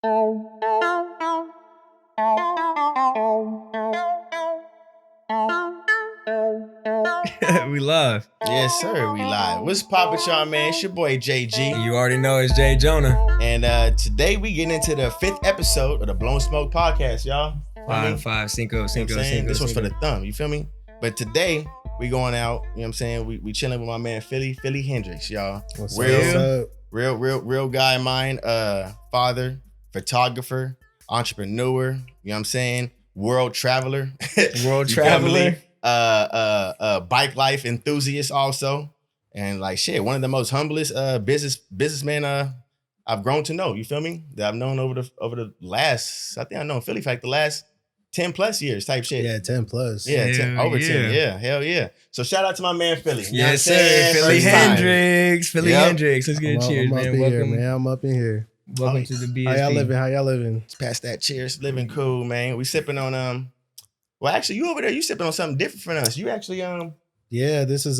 We live. Yes, sir. We live. What's poppin', y'all, man? It's your boy JG. You already know it's Jay Jonah. And today we getting into the 5th episode of the Blowin Smoke podcast, y'all. 5, cinco. This one's for the thumb. You feel me? But today we going out. You know what I'm saying? We chilling with my man Philly Hendrix, y'all. What's real, up? real guy of mine. Father, photographer, entrepreneur. You know what I'm saying? World traveler. Bike life enthusiast also, and like shit, one of the most humblest businessmen I've grown to know. You feel me? That I've known over the last, I think I know Philly for like the last 10 plus years type shit. Yeah, 10 plus. Yeah, 10, over 10. Yeah. Yeah, hell yeah. So shout out to my man Philly. You know Yes, what I'm saying? sir. Philly First time. Hendrix. Hendrix. Let's get a cheers, I'm man. up in Welcome, here, man. I'm up in here. welcome to the BSP. How y'all living? Let's pass that cheers. Living cool, man. We sipping on well, actually, you over there, you sipping on something different from us. You actually Yeah, this is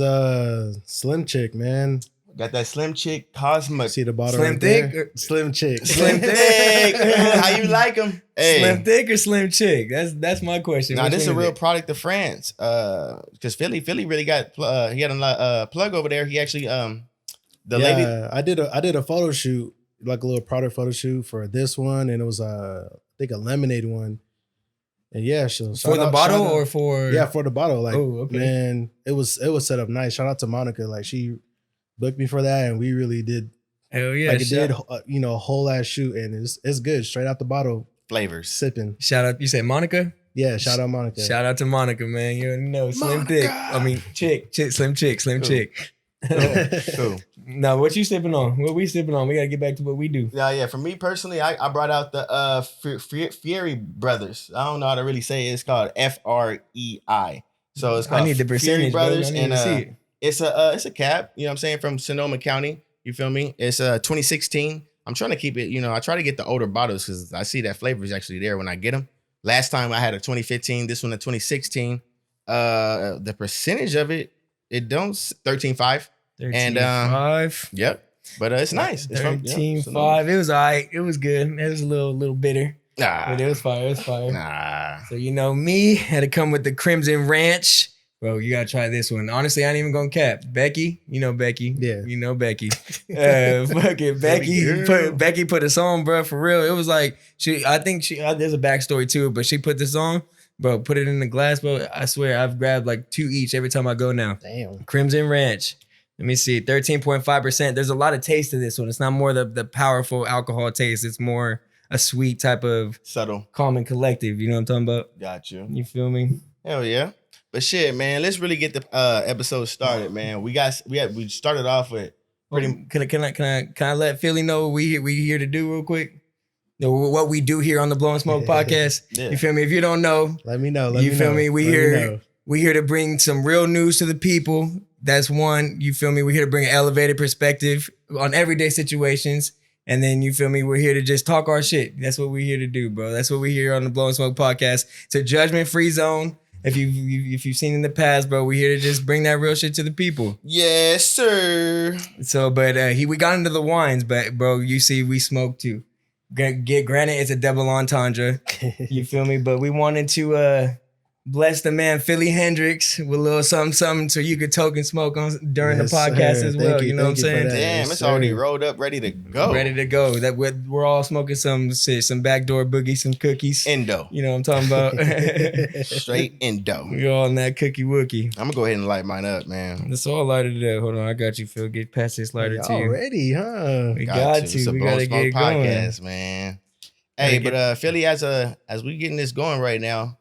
Slim Chick, man. got that Slim Chick Cosmo. See the bottle Slim right thick there? Slim Chick. Slim Thick. How you like them? Hey. Slim thick or slim chick? That's my question. Nah, Which this is a one real product of France. Because Philly really got he had a plug over there. He actually lady. I did a photo shoot, like a little product photo shoot for this one, and it was I think a lemonade one. And yeah, For the bottle or for for the bottle. Like, Oh, okay. man, it was set up nice. Shout out to Monica. Like, she booked me for that, and we really did. Hell yeah. Like, it did, a whole ass shoot, and it's good. Straight out the bottle, Flavors. sipping. Shout out. You said Monica? Yeah, shout out Monica. Shout out to Monica, man. You already know Slim Monica. thick. I mean chick, slim chick. Cool. Now, what you sipping on? What we sipping on? We gotta get back to what we do. Yeah. For me personally, I brought out the Fury Brothers. I don't know how to really say it. It's called FREI. So it's called I need the percentage, Fury Brothers, bro. I need to see it. it's a cab. You know what I'm saying, from Sonoma County. You feel me? It's 2016. I'm trying to keep it. You know, I try to get the older bottles because I see that flavor is actually there when I get them. Last time I had a 2015. This one a 2016. The percentage of it don't 13.5. 13.5. Yep. But it's nice. It's from 13.5. It was all right. It was good. It was a little bitter. Nah. But it was fire. It was fire. Nah. So, you know, me had to come with the Crimson Ranch. Bro, you gotta try this one. Honestly, I ain't even gonna cap. Becky, you know Becky. Yeah. You know Becky. Fucking Becky put us on, bro, for real. It was like, I think there's a backstory to it, but she put this on, bro, put it in the glass, bro. I swear, I've grabbed like 2 each every time I go now. Damn. Crimson Ranch. Let me see, 13.5%. There's a lot of taste to this one. It's not more the powerful alcohol taste. It's more a sweet type of Subtle. calm and collective. You know what I'm talking about? Got you. You feel me? Hell yeah. But shit, man, let's really get the episode started, man. We started off with pretty. Can I let Philly know what we here to do real quick? You know, what we do here on the Blowin Smoke podcast. Yeah. You feel me? If you don't know, Let me know. you feel me? We here to bring some real news to the people. That's one. You feel me? We're here to bring an elevated perspective on everyday situations. And then you feel me? We're here to just talk our shit. That's what we're here to do, bro. That's what we're here on the Blowin Smoke podcast. It's a judgment-free zone. If you've seen in the past, bro, we're here to just bring that real shit to the people. Yes, sir. So, but we got into the wines, but bro, you see, we smoke too. Granted, it's a double entendre. You feel me? But we wanted to bless the man Philly Hendrix with a little something so you could token smoke on during the podcast as well. You know what I'm saying? Damn, it's already rolled up, ready to go. Ready to go. That we're all smoking some backdoor boogie, some cookies. Endo. You know what I'm talking about? Straight endo. We all in that cookie wookie. I'm gonna go ahead and light mine up, man. That's all lighter today. Hold on, I got you, Phil. Get past this lighter to you. Already, huh? We got It's a to. We Blow gotta Smoke get it going. podcast, man. Hey, but Philly, as we getting this going right now,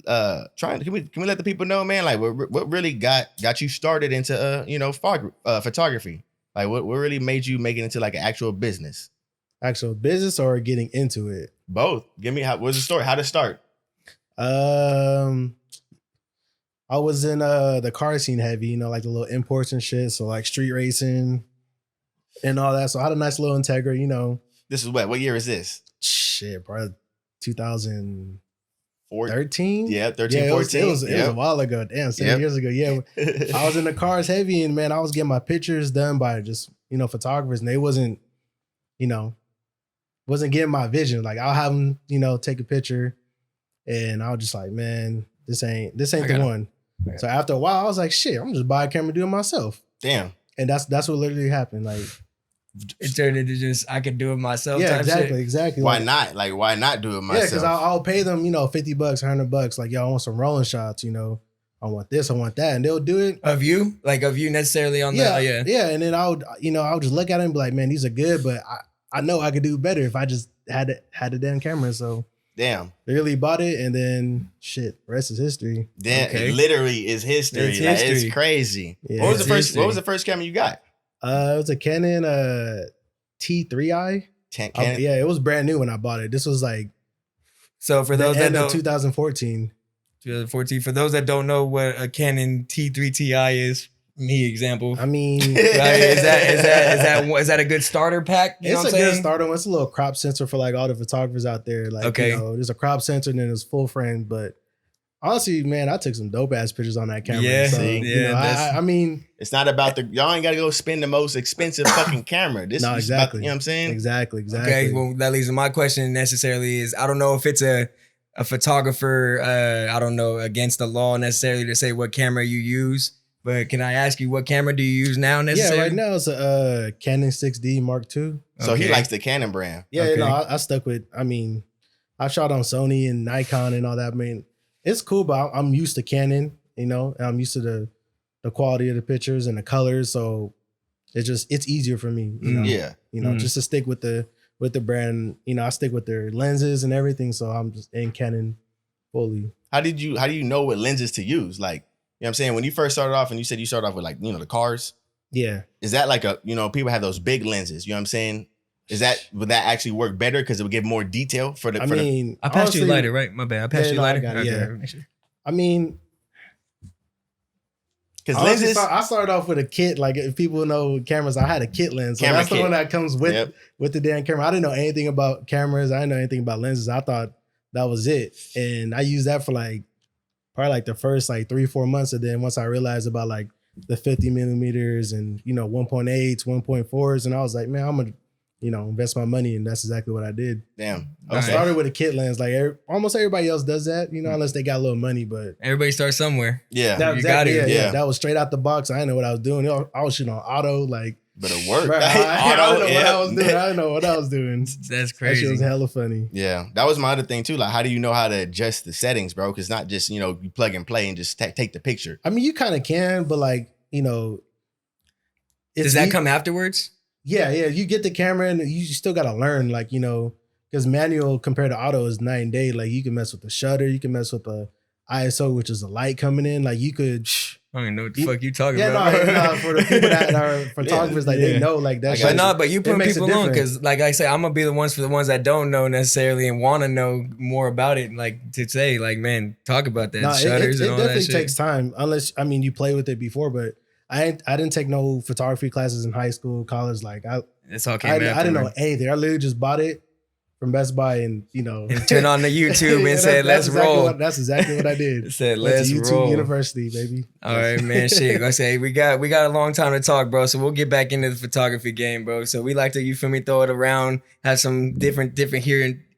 can we let the people know, man, like what really got you started into photography? Like what really made you make it into like an actual business? Actual business or getting into it? Both. Give me what's the story? How to start? I was in the car scene heavy, you know, like the little imports and shit. So like street racing and all that. So I had a nice little Integra, you know. This is what year is this? Shit, probably 2013. 13. Yeah, 13, yeah, 14. It was a while ago. Damn, 7 years ago. Yeah. I was in the cars heavy and man, I was getting my pictures done by just, photographers, and they wasn't wasn't getting my vision. Like I'll have them, take a picture, and I was just like, man, this ain't the one. So after a while, I was like, shit, I'm just buy a camera and do it myself. Damn. And that's what literally happened. Like it turned into just I could do it myself. Yeah, type exactly, shit. exactly. Why not? Like, why not do it myself? Yeah, because I'll pay them, $50, $100. Like, yo, I want some rolling shots. I want this, I want that, and they'll do it. Of you necessarily on yeah, the yeah. And then I would just look at it and be like, man, these are good, but I know I could do better if I just had the damn camera. So damn, they really bought it, and then shit, the rest is history. Damn, Okay. It literally is history. It's Like, history. it's crazy. Yeah, What was the history. first camera you got? It was a Canon T3i. Canon? Yeah, it was brand new when I bought it. This was like So for those the that end of don't 2014. 2014, for those that don't know what a Canon T3 Ti is, me example. I mean, Right? Is that a good starter pack? You know it's what a I'm good saying? starter one. It's a little crop sensor for like all the photographers out there. Like, Okay. There's a crop sensor and then there's full frame. But honestly, man, I took some dope ass pictures on that camera. Yeah, so, yeah, I mean, It's not about y'all ain't got to go spend the most expensive fucking camera. This No, is exactly. about, you know what I'm saying? exactly. Okay, well, that leads to my question necessarily is I don't know if it's a photographer, I don't know, against the law necessarily to say what camera you use, but can I ask you what camera do you use now necessarily? Yeah, right now it's a Canon 6D Mark II. So he Okay. likes the Canon brand. Yeah, Okay. I stuck with, I shot on Sony and Nikon and all that. I mean, it's cool, but I'm used to Canon, and I'm used to the quality of the pictures and the colors. So it's easier for me, Yeah. just to stick with the brand. I stick with their lenses and everything. So I'm just in Canon fully. How do you know what lenses to use? Like, you know what I'm saying? When you first started off and you said you started off with like, the cars, Yeah. is that like people have those big lenses, you know what I'm saying? Would that actually work better because it would give more detail for the, I I passed honestly, you a lighter, right? My bad. I passed you a I lighter. got it, Okay, yeah. make sure. I mean, because honestly, lenses, I started off with a kit. Like if people know cameras, I had a kit lens. So Camera that's kit. the one that comes with Yep. with the damn camera. I didn't know anything about cameras. I didn't know anything about lenses. I thought that was it. And I used that for probably the first 3-4 months. And then once I realized about the 50 millimeters and 1.8s, 1.4s, and I was like, man, I'm gonna invest my money, and that's exactly what I did. damn. I Okay. started with a kit lens. Almost everybody else does that, unless they got a little money. But Everybody starts somewhere. Yeah. that, You exactly, got it. yeah, Yeah. that was straight out the box. I didn't know what I was doing. I was shooting on auto, But it worked. Bruh, I Auto, didn't know what I was yeah. doing. I didn't know what I was doing. That's That shit crazy. was hella funny. Yeah, that was my other thing too. Like, how do you know how to adjust the settings, bro? Because not just you plug and play and just take the picture. I mean, you kind of can, but Does that come afterwards? Yeah. You get the camera and you still gotta learn, because manual compared to auto is night and day. Like you can mess with the shutter, you can mess with the ISO, which is the light coming in. Like you could. I don't even know what the fuck you talking Yeah, about. no, for the people that are photographers, they know that. I shit- got But no, but you it put makes it people on different. because, like I say, I'm gonna be the ones for the ones that don't know necessarily and want to know more about it. Like to say, man, talk about that No, shutters it and all that definitely shit. takes time. Unless you play with it before, but I didn't take no photography classes in high school, college. It's all came I after. didn't know anything. I literally just bought it from Best Buy and And turn on the YouTube Yeah, and said, "Let's exactly roll." that's exactly what I did. It said, Went "Let's to YouTube roll." University, baby. All right, man. Shit. I say we got a long time to talk, bro. So we'll get back into the photography game, bro. So we like to, you feel me, throw it around, have some different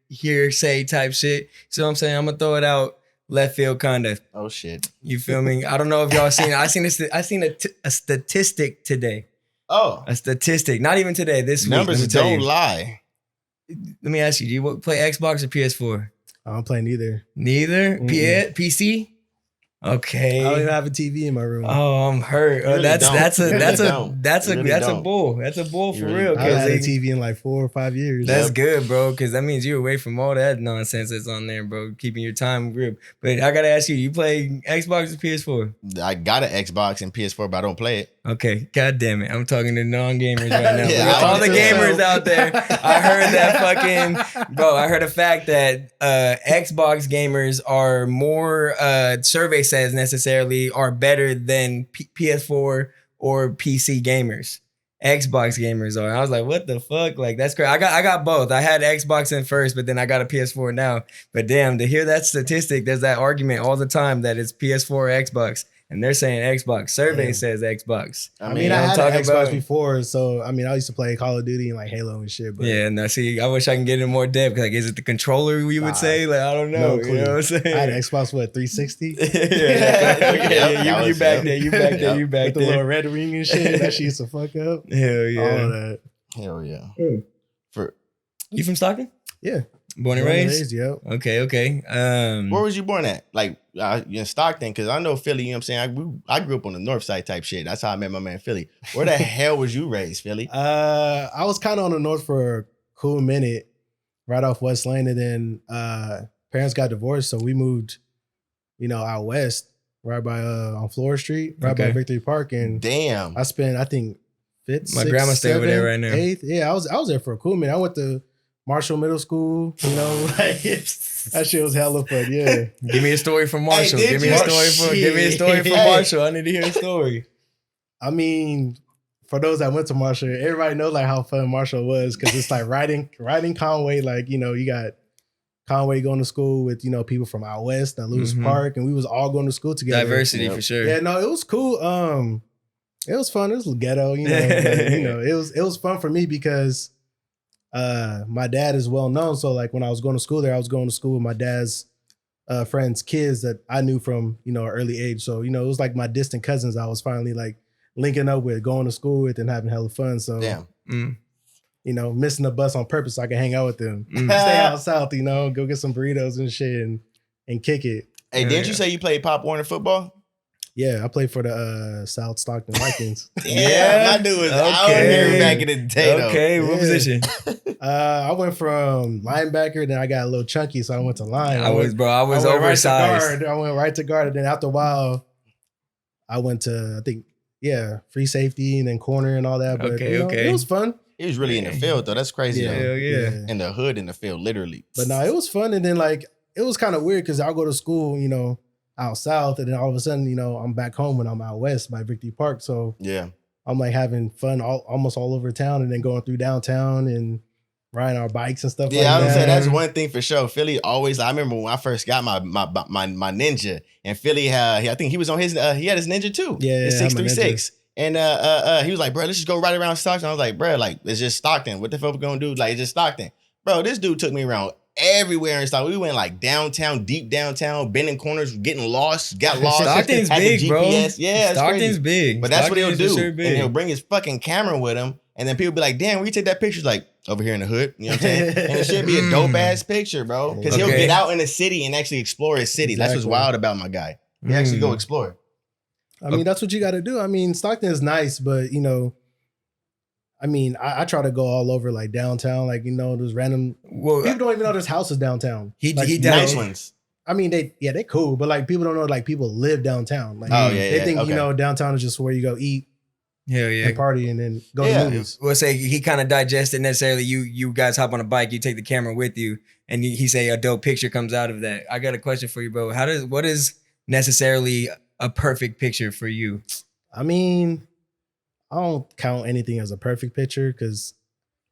hearsay type shit. So I'm saying I'm gonna throw it out left field kind of. Oh shit. You feel me? I don't know if y'all seen it. I seen a statistic today. Oh, A statistic. Not even today. This week. numbers Let me tell don't you. lie. Let me ask you. Do you play Xbox or PS4? I don't play neither. Neither. Mm-mm. PC. Okay. I don't even have a TV in my room. Oh, I'm hurt. You really That's don't. that's You a really that's a don't. that's You a really that's a don't. bull. That's a bull You for really real. I haven't had a 'Cause TV in 4 or 5 years. that's Yep. good, bro. Because that means you're away from all that nonsense that's on there, bro. Keeping your time grip. But I gotta ask you, you play Xbox or PS4? I got an Xbox and PS4, but I don't play it. Okay, god damn it. I'm talking to non-gamers right now. Yeah, But I all the understand. gamers out there, I heard that fucking, bro, I heard a fact that Xbox gamers are more, survey says necessarily, are better than PS4 or PC gamers. Xbox gamers are. I was like, what the fuck? Like, that's crazy. I got both. I had Xbox in first, but then I got a PS4 now. But damn, to hear that statistic, there's that argument all the time that it's PS4 or Xbox. and they're saying Xbox. Survey Damn. says Xbox. I mean, I'm I had an talking Xbox about- before, so I mean, I used to play Call of Duty and like Halo and shit. But Yeah, no, see, I wish I can get in more depth. Like, is it the controller you would Nah, say? Like, I don't know. no clue. You know what I'm saying? I had an Xbox, what, 360? yeah, you back there, you back there, you back With the there. little red ring and shit. That shit used to fuck up. Hell yeah. All of that. Hell yeah. Mm. For You from Stockton? Yeah. Born and raised? Yep. Okay. where was you born at? Like in Stockton? Because I know Philly, you know what I'm saying? I grew up on the north side type shit. That's how I met my man Philly. Where the hell was you raised, Philly? I was kind of on the north for a cool minute, right off West Lane, and then parents got divorced, so we moved, out west, right by on Flora Street, right by Okay. Victory Park, and Damn. I spent, I think, fifth, My sixth, grandma stay over there right now. eighth. Yeah, I was there for a cool minute. I went to Marshall Middle School, like that shit was hella fun. Yeah, Give me a story from Marshall. Hey, give me did a you? story from Hey. Marshall. I need to hear a story. I mean, for those that went to Marshall, everybody knows like how fun Marshall was because it's like riding Conway. Like you got Conway going to school with people from out west at Lewis Mhm. Park, and we was all going to school together. Diversity Yep. for sure. Yeah, no, it was cool. It was fun. It was ghetto, but, it was fun for me because my dad is well known. So like when I was going to school there, I was going to school with my dad's friends' kids that I knew from an early age. So it was like my distant cousins. I was finally like linking up with, going to school with, and having hella fun. So Damn. Mm. missing the bus on purpose so I could hang out with them. Mm. Stay out south, go get some burritos and shit and kick it. Hey, Yeah, didn't you yeah. say you played Pop Warner football? Yeah, I played for the South Stockton Vikings. Yeah? My dude was out Okay. here back in the day, though. Okay, what Yeah. position? I went from linebacker, then I got a little chunky, so I went to line. I was went oversized. Right to guard. I went right to guard, and then after a while, I went to I think free safety and then corner and all that. But Okay, okay. it was fun. He was really in the field, though. That's crazy, Yeah. though. Hell yeah. In the hood, in the field, literally. But no, it was fun. And then like it was kind of weird because I'll go to school, out south, and then all of a sudden, I'm back home when I'm out west by Victory Park. So Yeah. I'm like having fun almost all over town, and then going through downtown and riding our bikes and stuff. Yeah, like I would that. say that's one thing for sure. Philly always. I remember when I first got my Ninja, and Philly had. I think he was on his. He had his Ninja too. Yeah, his I had my 636. And he was like, bro, let's just go right around Stockton. I was like, bro, like it's just Stockton. What the fuck we gonna do? Like it's just Stockton, bro. This dude took me around everywhere in Stockton. We went like downtown, deep downtown, bending corners, getting lost, got lost. Stockton's had the big, bro. GPS. Yeah, it's Stockton's crazy. big. But that's what he'll Stockton is do. for sure And big. he'll bring his fucking camera with him. And then people be like, damn, where you take that picture? It's like, over here in the hood. You know what I'm saying? And it should be a dope ass picture, bro. Because he'll Okay. get out in the city and actually explore his city. That's what's Exactly. wild about my guy. He actually go explore. I mean, that's what you got to do. I mean, Stockton is nice, but I mean, I try to go all over like downtown, like those random Well, people don't even know there's houses downtown. he Like, Nice does. ones. I mean, they're cool, but like people don't know like people live downtown. Like Oh, yeah, they yeah, think okay. Downtown is just where you go eat Hell yeah. and party and then go Yeah. to movies. We'll say he kind of digested necessarily. You guys hop on a bike, you take the camera with you, and he say a dope picture comes out of that. I got a question for you, bro. What is necessarily a perfect picture for you? I mean, I don't count anything as a perfect picture because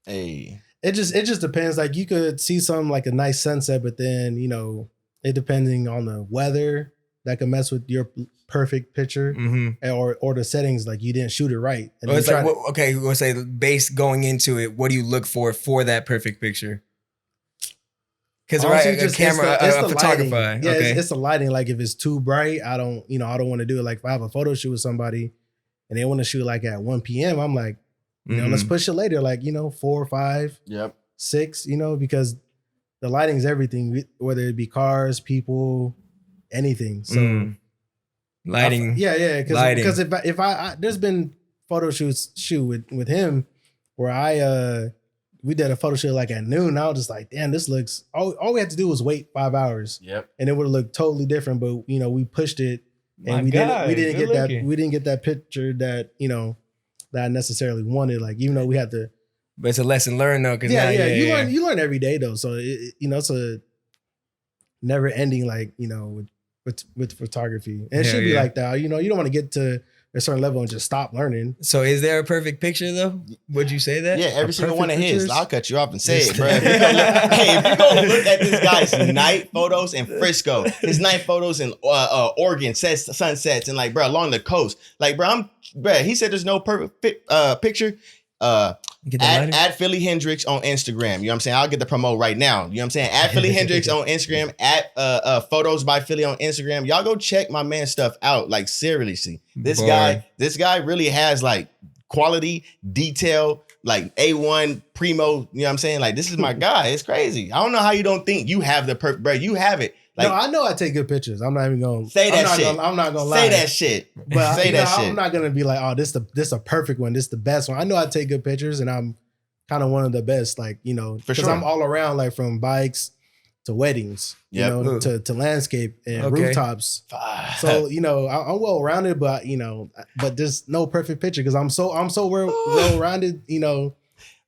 Hey. it just depends. Like you could see something like a nice sunset, but then it depending on the weather that can mess with your perfect picture Mm-hmm. or the settings, like you didn't shoot it right. And Well, you it's like, try- okay, we'll say base going into it. What do you look for that perfect picture? Because honestly, right, a camera, it's a the photographer. lighting. Yeah, Okay. it's the lighting. Like if it's too bright, I don't want to do it. Like if I have a photo shoot with somebody and they want to shoot like at 1 p.m., I'm like, let's push it later, like 4 or 5, Yep. 6, because the lighting is everything, whether it be cars, people, anything. So Lighting. yeah, Lighting. because if I there's been photo shoots with him where we did a photo shoot like at noon. I was just like, damn, this looks. All we had to do was wait 5 hours, Yep. and it would have looked totally different. But we pushed it, and My we God, didn't good get that. looking. We didn't get that picture that that I necessarily wanted. Like even though we had to. But it's a lesson learned though, because You learn every day though. So it's a never ending with photography, and it Hell should be yeah. like that. You don't want to get to a certain level and just stop learning. So is there a perfect picture though? Would you say that? Yeah, every single one of perfect his. pictures? I'll cut you off and say it, bro. Hey, if you go look at this guy's night photos in Frisco, his night photos in Oregon, sunsets, and like, bro, along the coast. Like, bro, he said there's no perfect picture. Add Philly Hendrix on Instagram. You know what I'm saying? I'll get the promo right now. You know what I'm saying? Add Philly Hendrix on Instagram. Add PhotosbyPhil on Instagram. Y'all go check my man stuff out. Like, seriously. This guy really has like quality, detail, like A1 primo. You know what I'm saying? Like, this is my guy. It's crazy. I don't know how you don't think you have the perfect, bro. You have it. Like, no, I know I take good pictures. I'm not even gonna say that shit. I'm not gonna lie. Say that shit. But say that shit. I'm not gonna be like, oh, this a perfect one. This the best one. I know I take good pictures, and I'm kind of one of the best. Like, you know, because I'm all around, like from bikes to weddings, you know, to landscape and rooftops. So you know, I'm well rounded, but you know, but there's no perfect picture because I'm so well rounded. You know,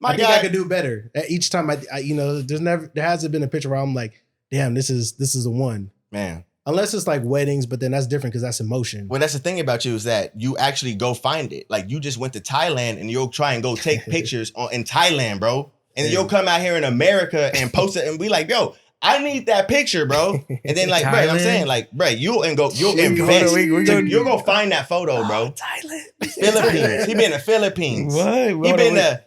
I think I could do better. Each time I you know, there hasn't been a picture where I'm like, damn, this is the one, man. Unless it's like weddings, but then that's different because that's emotion. Well, that's the thing about you is that you actually go find it. Like, you just went to Thailand and you'll try and go take pictures in Thailand, bro. And then you'll come out here in America and post it and be like, yo, I need that picture, bro. And then like, bro, I'm saying like, bro, you'll invest. You'll go find that photo, bro. Thailand. Philippines. He been in the Philippines. What? He been to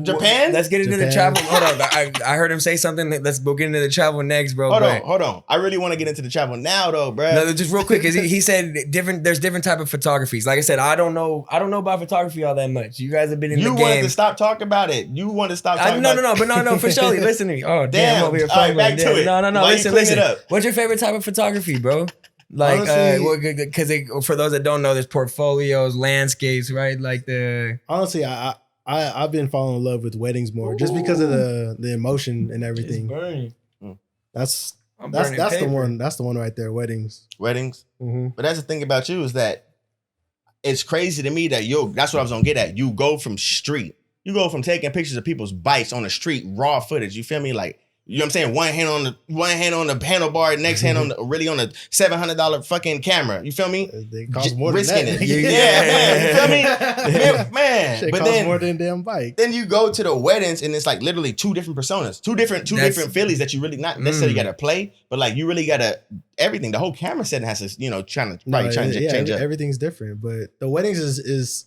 Japan? Let's get into the travel. Hold on. I heard him say something. Let's go get into the travel next, bro. Hold on. I really want to get into the travel now, though, bro. No, just real quick, because he said there's different type of photographies. Like I said, I don't know about photography all that much. You guys have been in the game. You wanted to stop talking about it. You want to stop talking about it. No, for sure. Listen to me. Oh, damn. I'm over here all right, back to it. No. Listen. What's your favorite type of photography, bro? Like, because for those that don't know, there's portfolios, landscapes, right? Like honestly, I've been falling in love with weddings more just because of the emotion and everything. It's burning. That's the one. That's the one right there. Weddings. Mm-hmm. But that's the thing about you is that it's crazy to me that that's what I was gonna get at. You go from taking pictures of people's bikes on the street, raw footage. You feel me? Like, you know what I'm saying? One hand on the handlebar, next hand on the $700 fucking camera. You feel me? They cost more than risking that. it. Yeah, man. You feel me? Man. Shit costs more than a damn bike. Then you go to the weddings and it's like literally two different personas, two different Phillies that you really not necessarily got to play, but like you really got to everything. The whole camera setting has to, you know, trying to change up. Everything's different, but the weddings is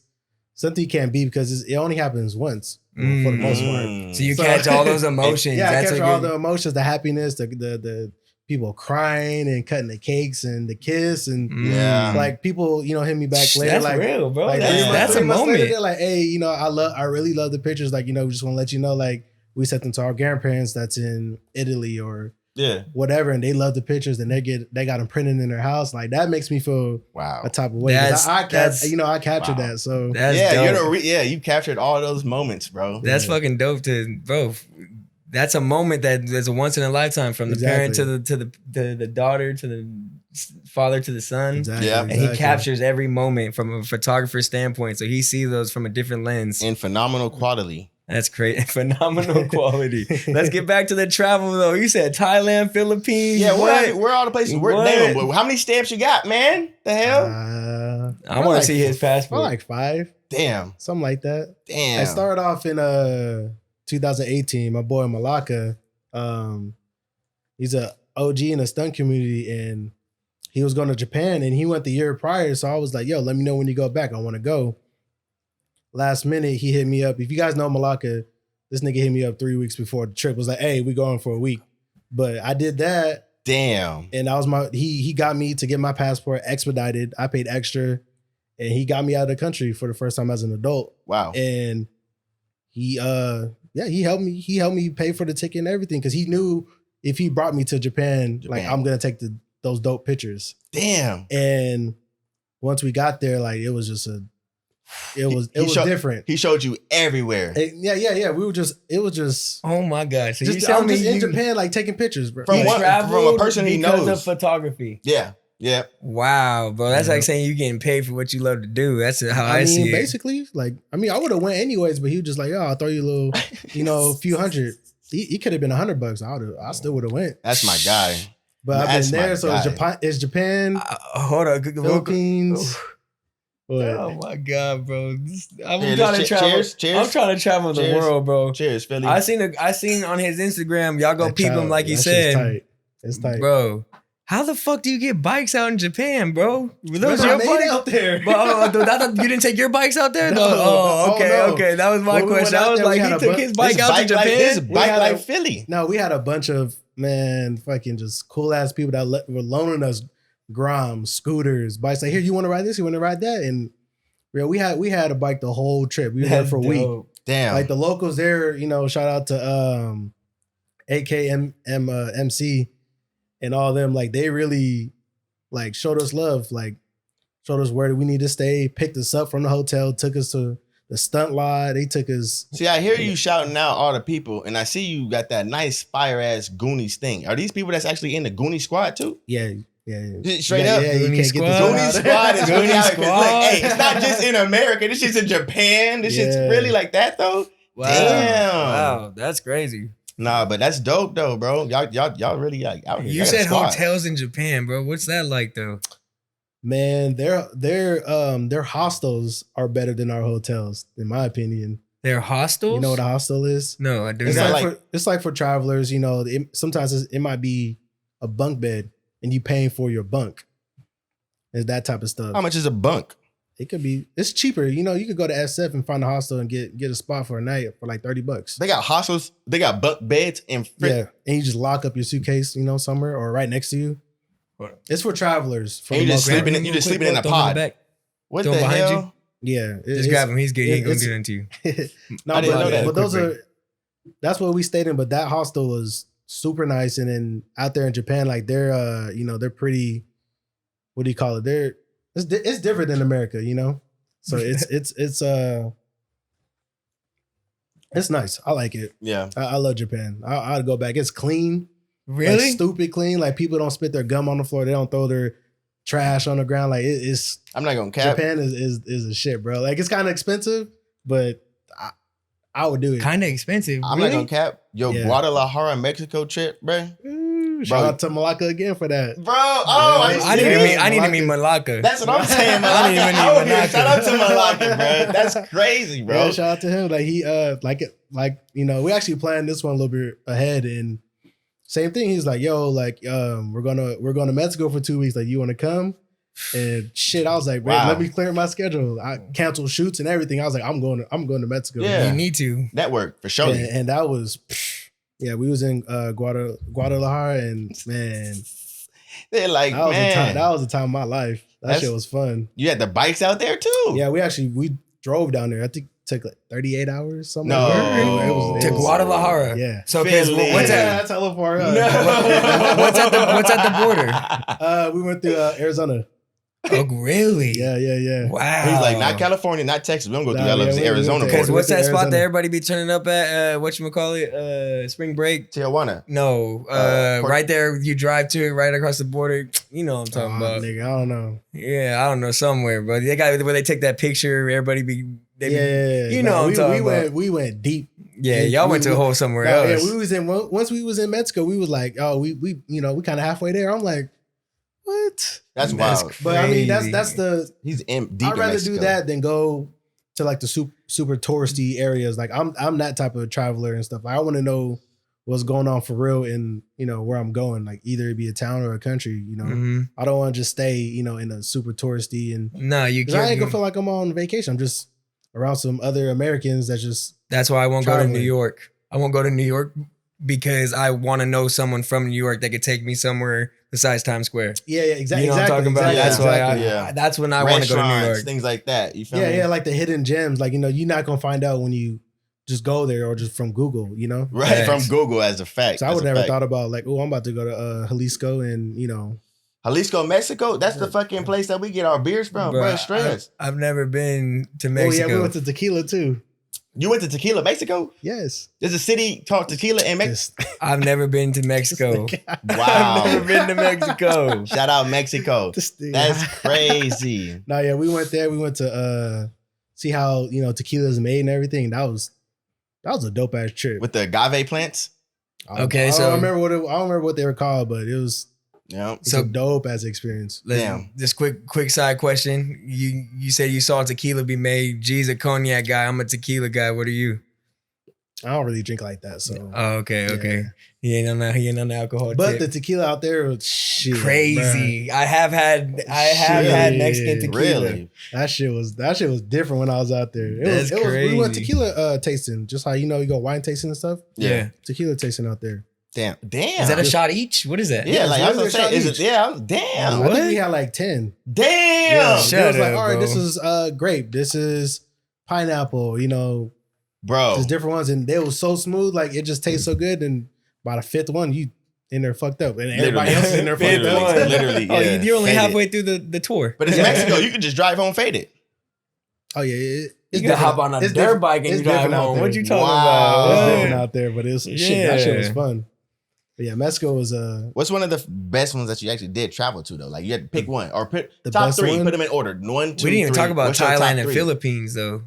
something you can't beat because it only happens once. For the most part. So you catch all those emotions. Yeah, I catch all the emotions, the happiness, the people crying and cutting the cakes and the kiss and like people, you know, hit me back later. That's like real, bro. Like, that's a moment. Later, they're like, hey, you know, I really love the pictures. Like, you know, we just want to let you know, like, we sent them to our grandparents that's in Italy or whatever, and they love the pictures and they got them printed in their house. Like, that makes me feel a type of way. I captured that. So you captured all those moments, bro. That's fucking dope bro. That's a moment that's a once in a lifetime from the parent to the daughter to the father to the son. Exactly. And he captures every moment from a photographer's standpoint. So he sees those from a different lens. In phenomenal quality. That's great. Phenomenal quality. Let's get back to the travel though. You said Thailand, Philippines. Yeah, where all the places? How many stamps you got, man? The hell? I want to see his passport. Like 5. Damn. Something like that. Damn. I started off in 2018. My boy Malaka, he's a OG in the stunt community, and he was going to Japan, and he went the year prior. So I was like, yo, let me know when you go back. I want to go. Last minute, he hit me up. If you guys know Malaka, this nigga hit me up 3 weeks before the trip. Was like, hey, we going for a week. But I did that. Damn. And that was he got me to get my passport expedited. I paid extra, and he got me out of the country for the first time as an adult. Wow. And he helped me. He helped me pay for the ticket and everything because he knew if he brought me to Japan, like I'm gonna take those dope pictures. Damn. And once we got there, like it was just it was different. He showed you everywhere. Yeah. It was just. Oh my God! So just, I'm just in Japan, like taking pictures, bro. From a person he knows because of photography. Yeah. Wow, bro. That's like saying you getting paid for what you love to do. That's how I see it. Basically, like, I mean, I would have went anyways, but he was just like, "Oh, I'll throw you a little, you know, a few hundred." He could have been $100. I still would have went. That's my guy. But I've been there, so it's Japan. Hold on, Philippines. Oh my god, bro! I'm Yeah, trying to travel. cheers. I'm trying to travel the Cheers. world, bro. Cheers, Philly. I seen on his Instagram. Y'all go That peep him child, like he that shit's said, tight. It's tight. bro. How the fuck do you get bikes out in Japan, bro? Were those Remember I your made bikes out there. But you didn't take your bikes out there? No, Oh, okay, no. okay. That was my When we went question. I out was there, we like, had he a took bu- his bike This out to Japan. This We bike had like a- Philly. No, we had a bunch of fucking just cool ass people that were loaning us Groms, scooters, bikes. Like, here, you want to ride this? You want to ride that? And real, we had a bike the whole trip. We were there for a week. Damn. Like the locals there, shout out to AKMC and all them. Like they really like showed us love. Like showed us where we need to stay. Picked us up from the hotel. Took us to the stunt lot. They took us. See, I hear you shouting out all the people, and I see you got that nice fire ass Goonies thing. Are these people that's actually in the Goonie squad too? Yeah. Straight up. Yeah, you Goonie can't squad? get Goonie this squad is really out. Squad. Look, hey, it's not just in America. This shit's in Japan. This shit's Yeah. really like that though. Wow. Damn. Wow, that's crazy. Nah, but that's dope though, bro. Y'all really like out here. You Y'all got a said squad. hotels in Japan, bro. What's that like though? Man, their hostels are better than our hotels, in my opinion. They're hostels? You know what a hostel is? No, I do It's not. not It's like for travelers, sometimes it might be a bunk bed and you paying for your bunk. It's that type of stuff. How much is a bunk? It could be, it's cheaper. You could go to SF and find a hostel and get a spot for a night for like $30. They got hostels. They got bunk beds and Yeah. And you just lock up your suitcase, somewhere or right next to you. It's for travelers. For And the you just most part. sleeping. You just sleeping in a Throw him pod. back. What Throw the him behind hell? Yeah. Just grab him. He's good. He ain't gonna it's- do nothing to you. No, I didn't know that. But those Quick are, that's what we stayed in. But that hostel was super nice. And then out there in Japan, like they're, they're pretty, what do you call it? It's different than America, So it's nice. I like it. Yeah. I love Japan. I'd go back. It's clean. Really? Like stupid clean. Like people don't spit their gum on the floor. They don't throw their trash on the ground. Like it's I'm not gonna cap. Japan is a shit, bro. Like it's kind of expensive, but I would do it. Kind of expensive. I'm really? not gonna cap. Yo, Yeah. Guadalajara, Mexico trip, bro. Ooh, shout out to Malacca again for that. Bro, oh, Yeah. I need to meet Malacca. That's what I'm saying, man. I didn't even Out need here. Malacca. Shout out to Malacca, bro. That's crazy, bro. Yeah, shout out to him. Like he we actually planned this one a little bit ahead, and same thing. He's like, yo, like we're going to Mexico for 2 weeks. Like, you want to come? And shit, I was like, man, Wow. let me clear my schedule. I canceled shoots and everything. I was like, I'm going to Mexico. Yeah. You need to. Network for sure. And that was, yeah, we was in Guadalajara, and man, They're like, that was man, the time of my life. That shit was fun. you had the bikes out there too. Yeah, we drove down there. I think it took like 38 hours. Something No. like that. It To was- Guadalajara. Yeah. So, because Philly. what's Yeah, that? that's hella far up. No. What's at the border? We went through Arizona. Oh, really? Yeah. Wow. He's like, not California, not Texas. We don't go through Nah, LA, yeah, we Arizona. went Because there. what's that Arizona. spot that everybody be turning up at? Whatchamacallit? Spring break? Tijuana. No. Right there, you drive to it right across the border. You know what I'm talking about. Nigga, I don't know. Yeah, I don't know, somewhere, bro. They got where they take that picture, everybody Yeah. you know what I'm talking about. We went deep. Yeah, y'all went to a whole somewhere else. Yeah, once we was in Mexico, we was like, oh, we kind of halfway there. I'm like, what? That's wild. But I mean, Crazy. that's the. He's deep I'd in rather Mexico. do that than go to like the super touristy areas. Like I'm that type of traveler and stuff. Like, I want to know what's going on for real in where I'm going. Like either it be a town or a country. Mhm. I don't want to just stay in a super touristy and. No, you 'Cause I ain't can't. gonna feel like I'm on vacation. I'm just around some other Americans that just. That's why I won't go to Traveling. New York. I won't go to New York because I want to know someone from New York that could take me somewhere besides Times Square. Yeah, exactly. You know what I'm talking about? exactly, That's why exactly. I that's when I want to go to New Restaurants, York. things like that. You feel me? Yeah, like the hidden gems. Like, you're not gonna find out when you just go there or just from Google, Right, Facts. from Google as a fact. So I as would a never fact. thought about like, oh, I'm about to go to Jalisco and Jalisco, Mexico. That's the fucking place that we get our beers from, bro. Bruh, Stress. I've never been to oh Mexico. yeah, we went to tequila too. You went to Tequila, Mexico? Yes. There's a city called Tequila in Mexico. Just- I've never been to Mexico. Wow. I've never been to Mexico. Shout out Mexico. This thing. That's crazy. No, yeah, we went there. We went to see how tequila is made and everything. That was a dope ass trip. With the agave plants. Okay, I so- don't remember what they were called, but it was Yeah. It's a dope as experience. Damn. Just quick side question. You said you saw tequila be made. G's a cognac guy. I'm a tequila guy. What are you? I don't really drink like that, so. Oh, okay. Yeah. He ain't on the alcohol. But tip. the tequila out there was shit, crazy. bruh. I have had Mexican tequila. Really? That shit was different when I was out there. That's We went crazy. tequila tasting, just how you go wine tasting and stuff. Yeah. Tequila tasting out there. Damn. Is that a shot each? What is that? Yeah, like I was gonna it's literally say, a is shot it? Yeah. Damn. I think we had like 10. Damn. Yeah, Shut it was like, up, all right, bro. this is grape, this is pineapple, Bro. just different ones, and they was so smooth, like it just tastes so good. And by the fifth one, you in there fucked up, and everybody else is in there fucked Fifth up. one. Literally. Oh, Yeah. you're only Faded. halfway through the tour. But it's Mexico. You can just drive home faded. Oh yeah, it's You can hop on a It's dirt different- bike and it's you drive different out home. there. What you talking Wow. It's about? different What? out there, but shit. That shit was Yeah. fun. But yeah, Mexico was What's one of the best ones that you actually did travel to though? Like you had to pick one or pick The top best 3. one? Put them in order. 1, 2, We didn't even 3. talk about What's your top Thailand and 3? Philippines though.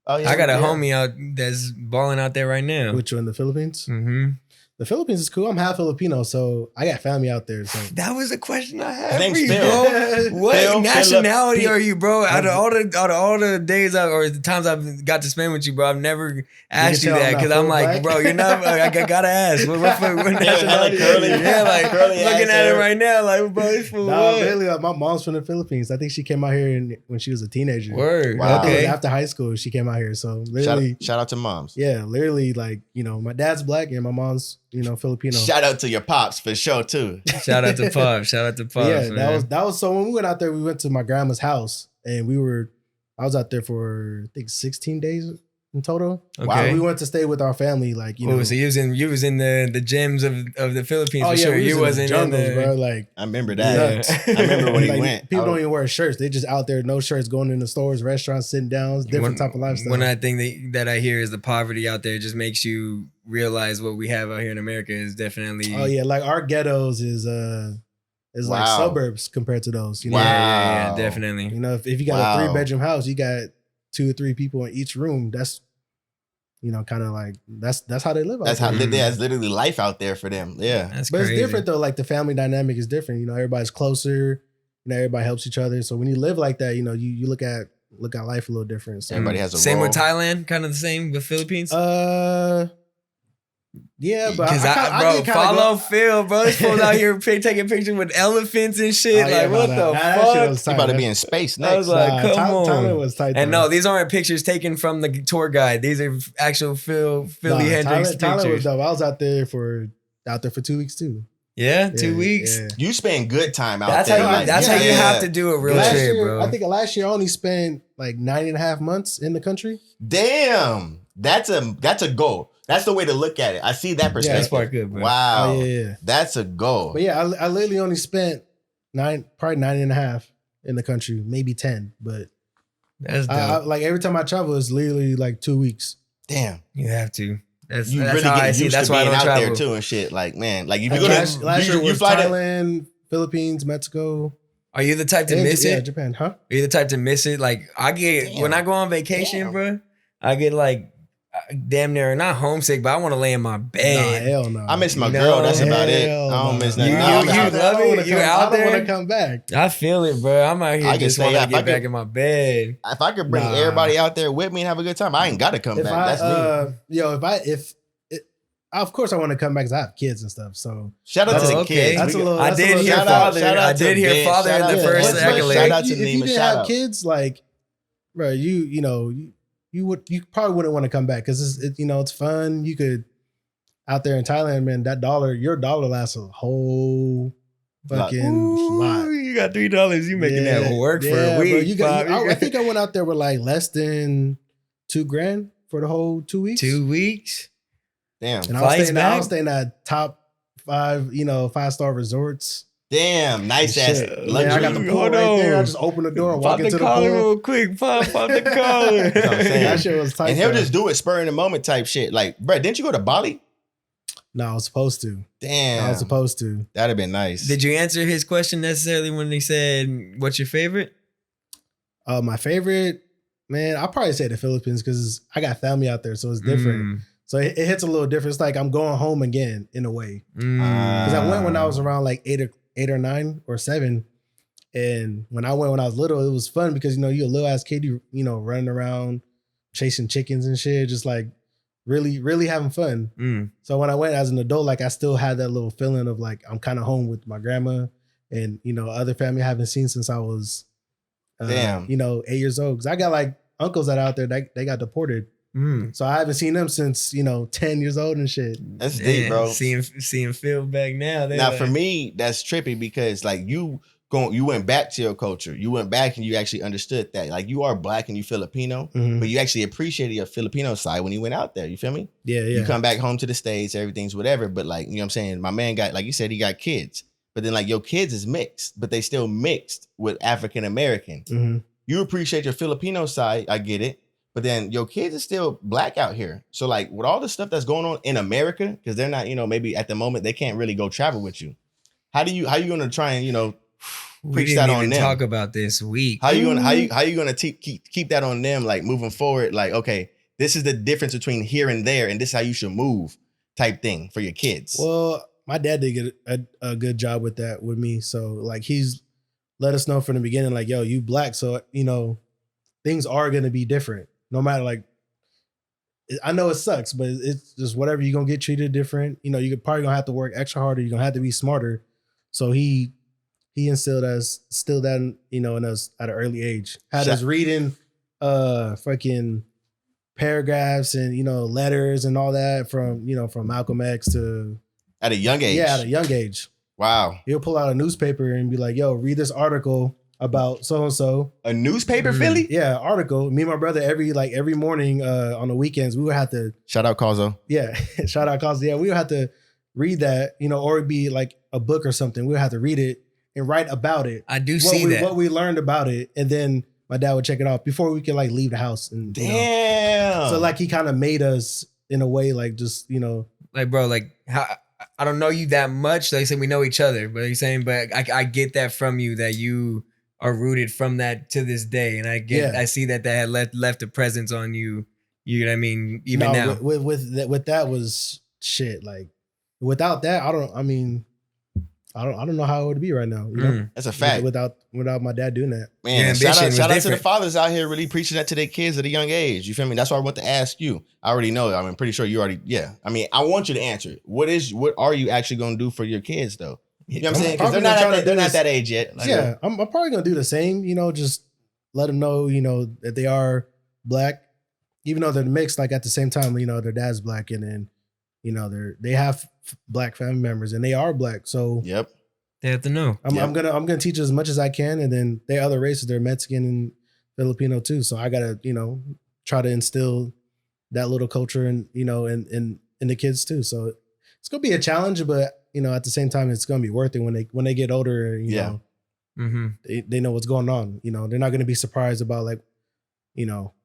Oh, yeah, I got a yeah. homie out that's balling out there right now. which one? The Philippines. Mm-hmm. The Philippines is cool. I'm half Filipino, so I got family out there. So That was a question I had His name's for you, Phil. bro. What Phil, nationality Philip. are you, bro? Out of all the days or the times I've got to spend with you, bro, I've never asked you tell that I'm not because I'm full like, black? bro, you're not. I gotta ask. What nationality? curly- yeah, like curly looking ass at it hair. right now, like, bro, it's for nah, what? really, my mom's from the Philippines. I think she came out here when she was a teenager. Word. Wow. I think it was Okay. after high school she came out here. So literally, Shout out to moms. yeah, literally, like my dad's black and my mom's Filipino. Shout out to your pops for sure too. Shout out to Pop. Shout out to Pop. Yeah, man. that was so when we went out there, we went to my grandma's house and I was out there for I think 16 days in total. Okay. We went to stay with our family, like Oh, so you was in the gyms of the Philippines for sure. we You was in wasn't the jungles, in the bro. Like I remember that. Yeah. I remember when he like, went. people I don't was- even wear shirts. They just out there, no shirts, going in the stores, restaurants, sitting down. It's different type of lifestyle. One other thing that I hear is the poverty out there just makes you realize what we have out here in America is definitely. Oh yeah, like our ghettos is like Wow. suburbs compared to those. You know, Yeah, Wow. definitely. if you got Wow. a 3-bedroom house, you got 2 or 3 people in each room. That's kind of like that's how they live. That's out how there. that's literally life out there for them. Yeah. That's But crazy. it's different though. Like the family dynamic is different. Everybody's closer. Everybody helps each other. So when you live like that, you look at life a little different. So Everybody has a Same role. with Thailand, kind of the same with Philippines. Yeah, but Because I bro, did kinda follow go- Phil, bro. This fool's out here taking pictures with elephants and shit. Oh, yeah, like, what nah, the that shit fuck? was You tight. about to be in space I was next. like, come on. Thailand was tight. And though. no, these aren't pictures taken from the tour guide. These are actual Philly Hendrix Thailand was pictures. dope. I was out there for 2 weeks too. Yeah, Yeah, 2 weeks. yeah. You spend good time out That's there. how you. like, That's how you yeah. have to do a real Last trip, year, bro. I think last year I only spent like 9.5 months in the country. Damn. That's a goal. That's the way to look at it. I see that That's perspective. part good, bro. Wow. Oh yeah. That's a goal. But yeah, I literally only spent probably 9.5 in the country, maybe 10. But That's dope. like every time I travel, it's literally like 2 weeks. Damn. You have to. That's You that's really how I get see. used That's to why I being don't out travel. there too and shit. Like, man, like if you Like go last to year you was fly to Thailand, Philippines, Mexico. Are you the type to miss Yeah, it? Japan, huh? Are you the type to miss it? Like I get Damn. when I go on vacation, Damn. bro. I get like damn near not homesick, but I want to lay in my Nah, bed. hell no. I miss my No, girl. That's about it. Hell I don't no. miss nothing. You- No, you- I'm you out there. love it? You out I there? don't want to come back. I feel it, bro. I'm out here I can just stay want to up. I get could- back in my bed. If I could bring Nah. everybody out there with me and have a good time, I ain't got to come If back. That's me. of course I want to come back because I have kids and stuff. So Shout out to Oh, the okay. kids. That's We a got- little- I that's a did little- hear shout out- father. shout out I to did hear Ben. father Shout in out the to first Ben. accolade. Shout out to if you Nima. didn't Shout have out. kids, like, bro, you probably wouldn't want to come back because it's fun. You could out there in Thailand, man. Your dollar lasts a whole fucking lot. Ooh, you got $3. You making that work for a bro, week. I think I went out there with like less than $2,000 for the whole 2 weeks. 2 weeks. Damn. And I Flights was staying at top 5, 5-star resorts. Damn. Nice ass Shit. Man, luxury. I got the pool Hold right there. I on. just open the door and Pop walk into the the collar pool. real quick. Pop the collar. That's what I'm saying. That shit was tight. And he'll though. just do it spur in the moment type shit. Like, bro, didn't you go to Bali? No, I was supposed to. Damn. I was supposed to. That'd have been nice. Did you answer his question necessarily when he said, "What's your favorite?" My favorite, man, I'll probably say the Philippines because I got family out there, so it's different. So it hits a little different. It's like I'm going home again in a way. Because I went when I was around like 8 or 9 or 7. And when I went when I was little, it was fun because, you're a little ass kid, running around chasing chickens and shit, just like really, really having fun. So when I went as an adult, like I still had that little feeling of like, I'm kind of home with my grandma and, other family I haven't seen since I was, 8 years old. Cause I got like uncles that are out there, they got deported. So I haven't seen them since, 10 years old and shit. That's deep, bro. Seeing Phil back now. Now, for me, that's trippy because like you went back to your culture. You went back and you actually understood that. Like you are black and you Filipino, but you actually appreciated your Filipino side when you went out there. You feel me? Yeah. You come back home to the States, everything's whatever. But like, you know what I'm saying? My man got, like you said, he got kids. But then like your kids is mixed, but they still mixed with African American. You appreciate your Filipino side. I get it. But then your kids are still black out here. So like with all the stuff that's going on in America, because they're not, maybe at the moment they can't really go travel with you. How you gonna try and, preach that on them? Talk about this week. How you gonna keep that on them, like moving forward? Like, okay, this is the difference between here and there, and this is how you should move, type thing for your kids. Well, my dad did get a good job with that with me. So like he's let us know from the beginning, like, yo, you black, so things are gonna be different. No matter like, I know it sucks, but it's just whatever. You're gonna get treated different. You're probably gonna have to work extra harder. You're gonna have to be smarter. So he instilled that in us at an early age. Had us reading fucking paragraphs and letters and all that from Malcolm X to at a young age. Yeah, at a young age. Wow. He'll pull out a newspaper and be like, yo, read this article about so-and-so. A newspaper, Philly? Yeah, article. Me and my brother, every morning on the weekends, we would have to... Shout out Causo. Yeah, shout out Causo. Yeah, we would have to read that, or it'd be like a book or something. We would have to read it and write about it. I do see that. What we learned about it. And then my dad would check it off before we could like leave the house. And damn. So like he kind of made us in a way like just, Like, bro, like how... I don't know you that much. Like I said, we know each other, but you're saying, but I get that from you, that you are rooted from that to this day. And I see that had left a presence on you. You know what I mean? Even now. With that was shit. Like without that, I don't know how it would be right now. That's a fact. Without my dad doing that. Man, shout out to the fathers out here really preaching that to their kids at a young age. You feel me? That's why I want to ask you. I already know. I'm pretty sure you already, yeah. I mean, I want you to answer it. What are you actually going to do for your kids though? You know what I'm saying? Because they're not that age yet. Like, yeah, I'm probably going to do the same, just let them know, that they are black, even though they're mixed, like at the same time, their dad's black and then, they have black family members and they are black. So yep. They have to know. I'm gonna teach as much as I can, and then they other races. They're Mexican and Filipino too. So I gotta try to instill that little culture and in the kids too. So it's gonna be a challenge, but at the same time it's gonna be worth it when they get older. They know what's going on. They're not gonna be surprised about like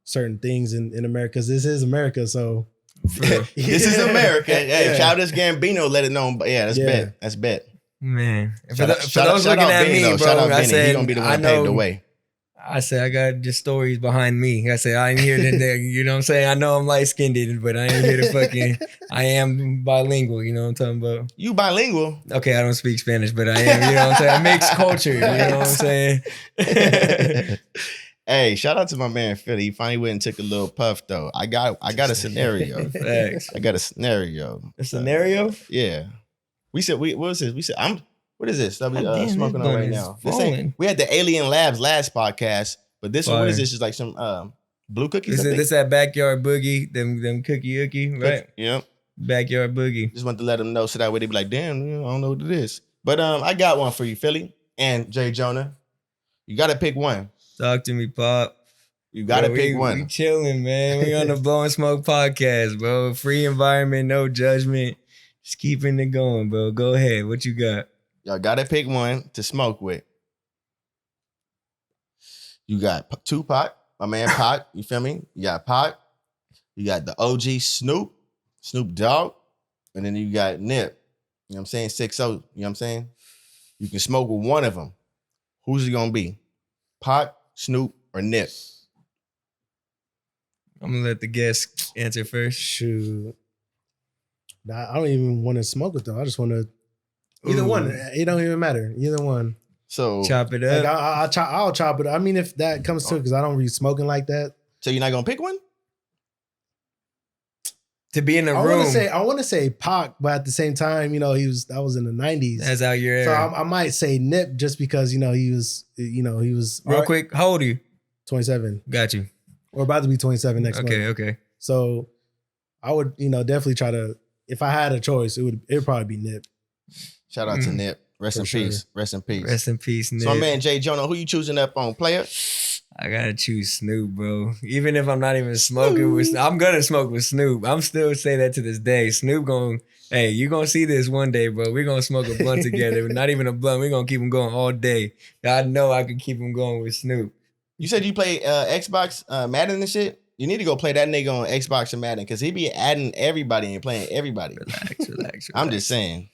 certain things in America, because this is America. So this is America. Hey, Childish Gambino let it know. But yeah, that's bet. Man, for those looking at me, bro, I said, he's gonna be the one to pave the way. I said, I got just stories behind me. I said, I ain't here to, you know what I'm saying? I know I'm light-skinned, but I ain't here to fucking, I am bilingual, you know what I'm talking about? You bilingual? Okay, I don't speak Spanish, but I am, you know what I'm saying? I mix culture, you know what I'm saying? Hey, shout out to my man Philly. He finally went and took a little puff though. I got a scenario. Thanks. I got a scenario. A scenario? Yeah. What was this? What is this that we smoking on right now? We had the Alien Labs last podcast, but this one, what is this? Just like some blue cookies. This that backyard boogie, them cookie ookie, right? Yep. Backyard boogie. Just want to let them know so that way they be like, damn, I don't know what it is. But I got one for you, Philly and Jay Jonah. You gotta pick one. Talk to me, Pop. You gotta pick one. We chilling, man. We on the Blowin Smoke podcast, bro. Free environment, no judgment. Just keeping it going, bro. Go ahead. What you got? Y'all gotta pick one to smoke with. You got Tupac, my man Pac. You feel me? You got Pac. You got the OG Snoop Dogg, and then you got Nip. You know what I'm saying? 6-0. You know what I'm saying? You can smoke with one of them. Who's it gonna be? Pac, Snoop, or Nip? I'm gonna let the guest answer first. Shoot. I don't even want to smoke with them. I just want to Either Ooh. one. It don't even matter. Either one. So Chop it Like up. I'll chop it. I mean, if that comes to it, because I don't really smoking like that. so you're not gonna pick one? To be in the I room. want to say Pac, but at the same time, that was in the 90s. That's out your So era. I might say Nip just because he was Real quick, how old are you? 27 Got you. or about to be 27 next month. Okay. So I would definitely try to. If I had a choice, it'd probably be Nip. Shout out to Nip. Rest For in sure. peace. Rest in peace. Rest in peace, Nick. So my man Jay Jonah, who you choosing up on, player? I gotta choose Snoop, bro. Even if I'm not even smoking with I'm gonna smoke with Snoop. I'm still say that to this day. Snoop hey, you gonna see this one day, bro. We're gonna smoke a blunt together. Not even a blunt. We're gonna keep him going all day. I know I can keep him going with Snoop. You said you play Xbox Madden and shit? You need to go play that nigga on Xbox and Madden because he be adding everybody and playing everybody. Relax. I'm just saying.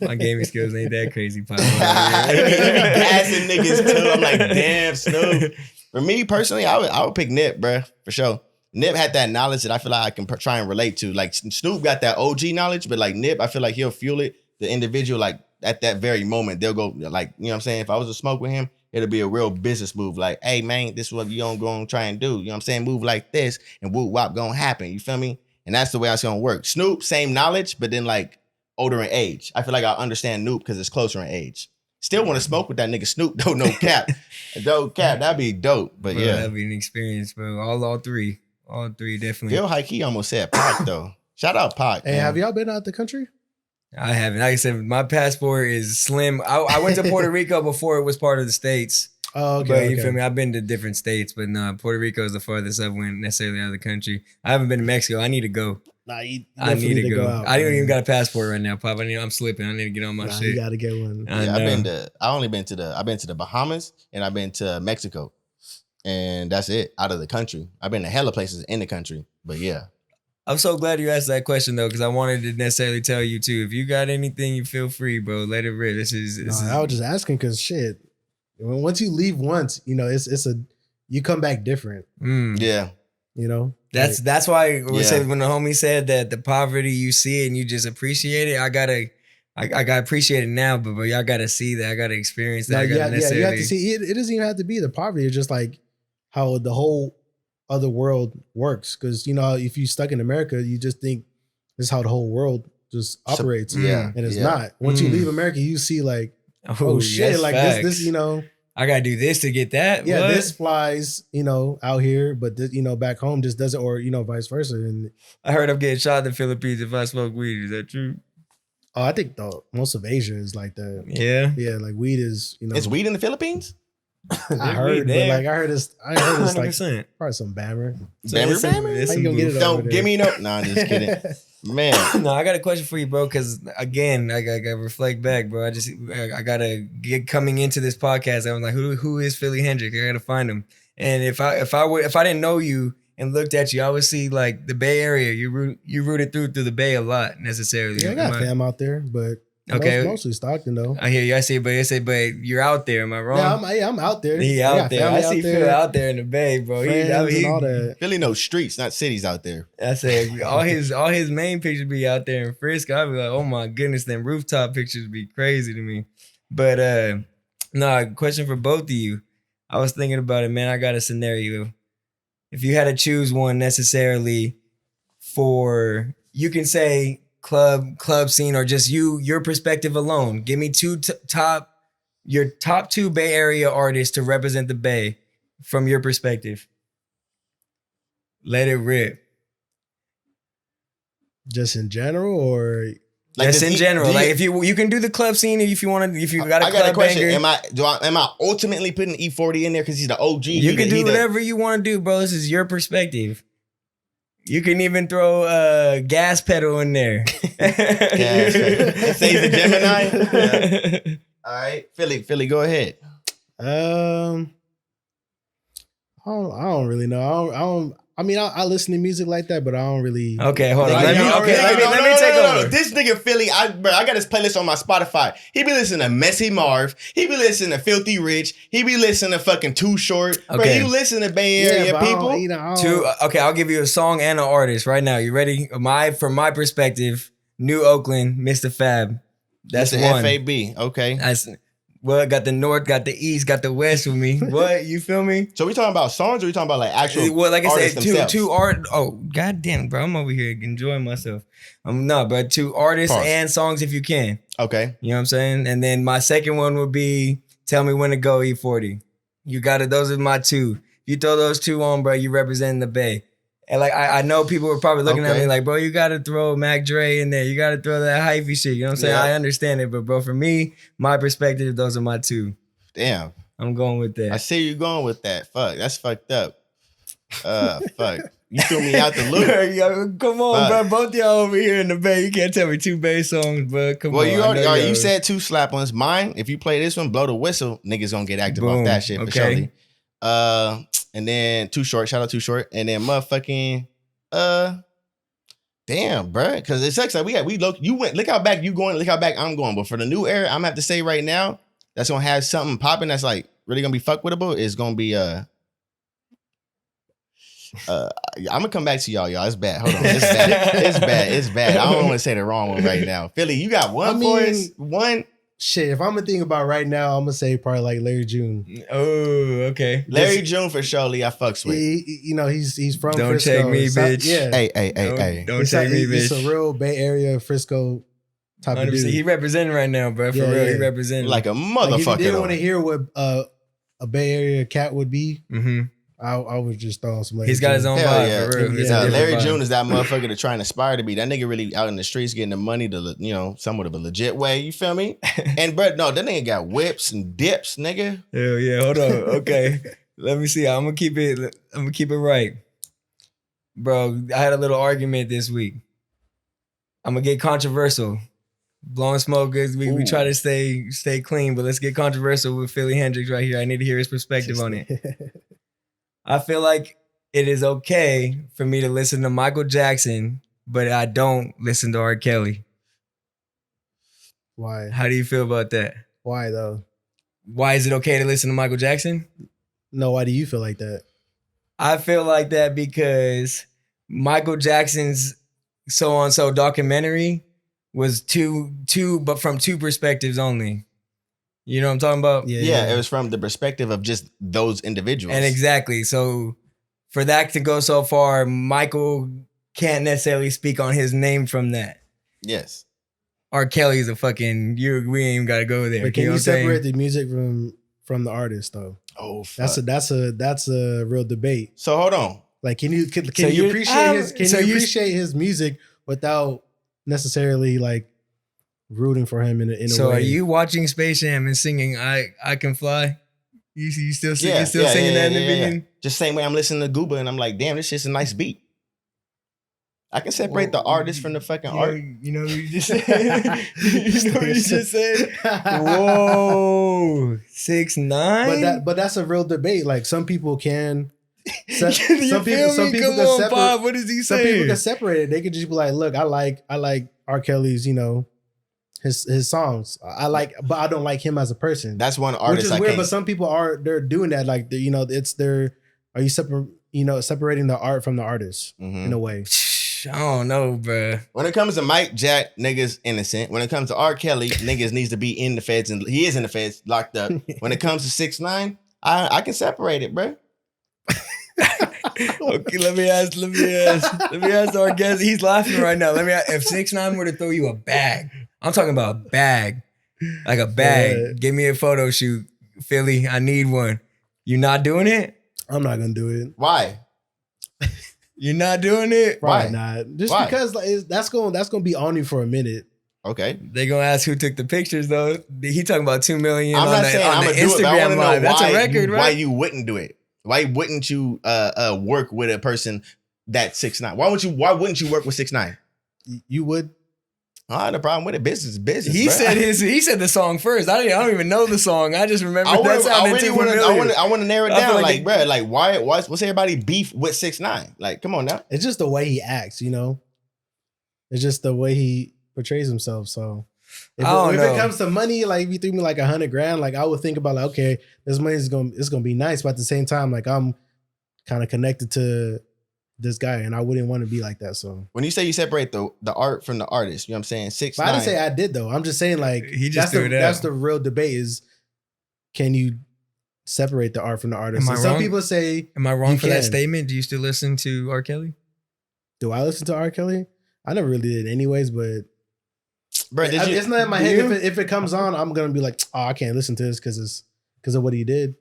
My gaming skills ain't that crazy, Pop. He be gassing niggas too. I'm like, damn, Snoop. For me personally, I would pick Nip, bro, for sure. Nip had that knowledge that I feel like I can try and relate to. Like Snoop got that OG knowledge, but like Nip, I feel like he'll fuel it. The individual, like at that very moment, they'll go like, you know what I'm saying? If I was to smoke with him, it'll be a real business move. Like, hey man, this is what you gonna try and do. You know what I'm saying? Move like this and whoop wop gonna happen. You feel me? And that's the way it's gonna work. Snoop, same knowledge, but then like older in age. I feel like I understand Snoop because it's closer in age. Still want to smoke with that nigga Snoop though, no cap. Dope cap, that'd be dope. But Bro, yeah. that'd be an experience, bro. All three. All three, definitely. Phil Hikey almost said Pac though. Shout out Pac. Hey, man. have y'all been out the country? I haven't. Like I said, my passport is slim. I went to Puerto Rico before it was part of the States. Oh, okay. But you feel me? I've been to different states, but no, Puerto Rico is the farthest I've went necessarily out of the country. I haven't been to Mexico. I need to go. Nah, you I need to go. out, I don't man. even got a passport right now, Pop. I'm slipping. I need to get on my Nah, shit. you gotta get one. Yeah, I've been to the Bahamas and I've been to Mexico. And that's it out of the country. I've been to hella places in the country. But yeah. I'm so glad you asked that question though, because I wanted to necessarily tell you too. If you got anything, you feel free, bro. Let it rip. This is I was just asking because shit. Once you leave once, you come back different. Yeah. That's why we Yeah. said when the homie said that the poverty you see it and you just appreciate it. I gotta appreciate it now, but y'all gotta see that. I gotta experience that. Now, I gotta necessarily. you have to see it. It doesn't even have to be the poverty. It's just like how the whole other world works. Because if you stuck in America, you just think this is how the whole world just operates. Yeah. And it's Yeah. not. Once you leave America, you see like, oh shit, yes, like facts. this, I gotta do this to get that. yeah, What? this flies, out here, but this, back home just doesn't, or vice versa. And I heard I'm getting shot in the Philippines if I smoke weed. Is that true? I think most of Asia is like that. Yeah. Yeah, like weed is, Is weed in the Philippines? I heard, but there. like I heard it's like 100%. probably some bammer. It's How you gonna get it over Don't there? give me no. No, I'm just kidding. Man. No, I got a question for you, bro. Because again, I gotta reflect back, bro. I gotta get coming into this podcast. I was like, who is Philly Hendrick? I gotta find him. And if I didn't know you and looked at you, I would see like the Bay Area. You rooted through the Bay a lot necessarily. Yeah, I got fam out there, but Okay. mostly Stockton though. I hear you. I see, but you're out there. Am I wrong? Yeah, I'm out there. He I out got there. I family see Phil out there in the Bay, bro. friends and all that. Philly knows streets, not cities out there. I said all his main pictures be out there in Frisco. I'd be like, oh my goodness, them rooftop pictures be crazy to me. But question for both of you. I was thinking about it, man. I got a scenario. If you had to choose one necessarily for, you can say club scene or just your perspective alone. Give me your top two Bay Area artists to represent the Bay from your perspective. Let it rip. Just in general, or Just in general. Like if you can do the club scene if you want to, if you got a I club got a question. banger. Am I ultimately putting E40 in there because he's the OG? You can do whatever you want to do, bro. This is your perspective. You can even throw a gas pedal in there. Gas pedal. Say he's a Gemini. Yeah. All right, Philly, go ahead. I don't really know. I mean, I listen to music like that, but I don't really. Okay, hold on. Let me take over. This nigga Philly, I got his playlist on my Spotify. He be listening to Messy Marv. He be listening to Filthy Rich. He be listening to fucking Too Short. Okay. Bro, you listen to Bay Area but people? I don't- Okay, I'll give you a song and an artist right now. You ready? From my perspective, New Oakland, Mr. Fab. That's the one. FAB. Okay. That's well, got the north, got the east, got the west with me. What, you feel me? So we talking about songs, or we talking about like actual Well, like I artists said, themselves? two art. Oh, goddamn, bro, I'm over here enjoying myself. No, but 2 artists Pause. and songs if you can. Okay. You know what I'm saying? And then my second one would be "Tell Me When to Go" E40. You got it. Those are my 2. If you throw those 2 on, bro, you represent the Bay. And like I know people were probably looking at me like, bro, you gotta throw Mac Dre in there. You gotta throw that hyphy shit. You know what I'm saying? Yeah. I understand it, but bro, for me, my perspective, those are my 2. Damn. I'm going with that. I see you going with that. Fuck. That's fucked up. Fuck. You threw me out the loop. Yo, come on, Fuck. bro. Both y'all over here in the Bay. You can't tell me 2 Bay songs, bro. Come Well, on. you I know already y'all- you said 2 slap ones. Mine, if you play this one, blow the whistle, niggas gonna get active Boom. off that shit for Okay. surely. And then Too Short, shout out Too Short, and then motherfucking damn, bruh. Because it sucks like we look. You went. Look how back you going. Look how back I'm going. But for the new era, I'm gonna have to say right now, that's gonna have something popping. That's like really gonna be fuck withable. Is gonna be I'm gonna come back to y'all. It's bad. Hold on. It's bad. It's bad. It's bad. I don't want to say the wrong one right now. Philly, you got one for us? One? Shit, if I'm gonna think about right now, I'm gonna say probably like Larry June. Oh, okay. Larry June for surely I fucks with. He's from Don't Frisco. take me, bitch. Yeah. Hey. Don't take me, It's bitch. a real Bay Area Frisco type of 100%. dude. He representing right now, bro. For Yeah, real, he yeah. representing. Like a Like, if you motherfucker. didn't want to though. hear what a Bay Area cat would be, Mm-hmm. I was just throwing some. Larry He's got his June. own Hell vibe, yeah. for real. It's Yeah. a different Larry vibe. June is that motherfucker to try and aspire to be. That nigga really out in the streets getting the money the somewhat of a legit way. You feel me? And bro, no, that nigga got whips and dips, nigga. Hell yeah. Hold on. Okay. Let me see. I'm gonna keep it right. Bro, I had a little argument this week. I'm gonna get controversial. Blowing smoke is we try to stay clean, but let's get controversial with Philly Hendrix right here. I need to hear his perspective on it. I feel like it is okay for me to listen to Michael Jackson, but I don't listen to R. Kelly. Why? How do you feel about that? Why though? Why is it okay to listen to Michael Jackson? No, why do you feel like that? I feel like that because Michael Jackson's So and So documentary was but from 2 perspectives only. You know what I'm talking about? Yeah, it was from the perspective of just those individuals. And exactly. So for that to go so far, Michael can't necessarily speak on his name from that. Yes. R. Kelly's a fucking we ain't even gotta go there. But can know you what I'm saying? separate the music from the artist though? Oh, fuck. That's a real debate. So hold on. Like, can you So you- appreciate his music without necessarily like rooting for him in a So way? are you watching Space Jam and singing I Can Fly? You still singing that in the beginning? Just same way I'm listening to Gooba and I'm like, damn, this shit's a nice beat. I can separate the artist from the fucking art. You know what you just said? You know what you just said? Whoa. 6ix9ine? But that's a real debate. Like, some people can. You Some feel people me? can Come on, separate. Bob. What is he Some people saying? can separate it. They could just be like, look, I like R. Kelly's, his songs. But I don't like him as a person. That's one Which artist is I weird, can't. but some people they're doing that. Like, are you separating the art from the artist in a way? I don't know, bruh. When it comes to Mike Jack, niggas innocent. When it comes to R. Kelly, niggas needs to be in the feds, and he is in the feds, locked up. When it comes to 6ix9ine, I can separate it, bro. Okay, let me ask our guest. He's laughing right now. Let me ask, if 6ix9ine were to throw you a bag, I'm talking about a bag, like a bag. Yeah. Give me a photo shoot, Philly. I need one. You not doing it? I'm not gonna do it. Why? You're not doing it? Probably Why? not. Just Why? because that's gonna be on you for a minute. Okay. They gonna ask who took the pictures though. He talking about 2 million I'm on not the, saying on I'm the gonna do it, but I Instagram want to know live. That's why a record, why right? you wouldn't do it. Why wouldn't you work with a person that's 6ix9ine? Why wouldn't you work with 6ix9ine? You would. I had a problem with it. Business is business. He bro. said the song first. I don't even know the song. I just remember that sounded too familiar. I want to narrow it I feel down. like Like, bro, like what's everybody beef with 6ix9ine? Like, come on now. It's just the way he acts, It's just the way he portrays himself. So if I don't know. it comes to money, like if you threw me like $100,000, like I would think about like, okay, this money it's gonna be nice, but at the same time, like I'm kind of connected to this guy, and I wouldn't want to be like that. So When you say you separate the art from the artist, you know what I'm saying? 6 but I didn't say I did though. I'm just saying like He just threw it out. that's the real debate is can you separate the art from the artist? Am I And some wrong? people say, Am I wrong you for that can. statement? Do you still listen to R. Kelly? do I listen to R. Kelly? I never really did anyways, but Bro, it's not in my head. If it comes on, I'm gonna be like, oh, I can't listen to this because of what he did.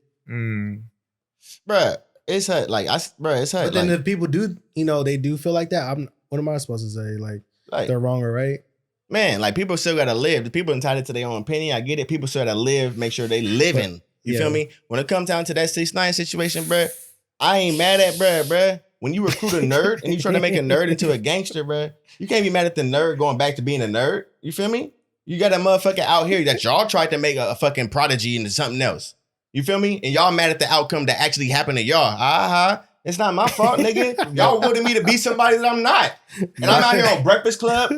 Bro, it's hurt. Like it's hurt. But then if people do, they do feel like that. What am I supposed to say? Like they're wrong or right? Man, like people still gotta live. The people entitled to their own opinion. I get it. People still gotta live. Make sure they living. You feel me? When it comes down to that 6ix9ine situation, bro, I ain't mad at bro. When you recruit a nerd and you try to make a nerd into a gangster, bro, you can't be mad at the nerd going back to being a nerd. You feel me? You got a motherfucker out here that y'all tried to make a fucking prodigy into something else. You feel me? And y'all mad at the outcome that actually happened to y'all. It's not my fault, nigga. Y'all wanted me to be somebody that I'm not. And I'm out here on Breakfast Club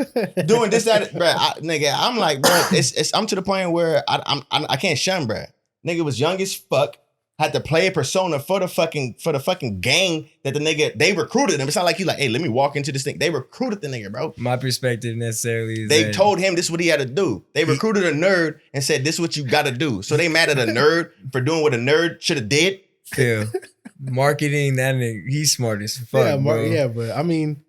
doing this, that, bro. Nigga, I'm like, bro, I'm to the point where I can't shun, bro. Nigga was young as fuck. Had to play a persona for the fucking gang that the nigga, they recruited him. It's not like you like, hey, let me walk into this thing. They recruited the nigga, bro. My perspective necessarily is they told him this is what he had to do. They recruited a nerd and said, this is what you got to do. So they mad at a nerd for doing what a nerd should have did. Phil, marketing, that nigga, he's smart as fuck, bro. Yeah, but I mean,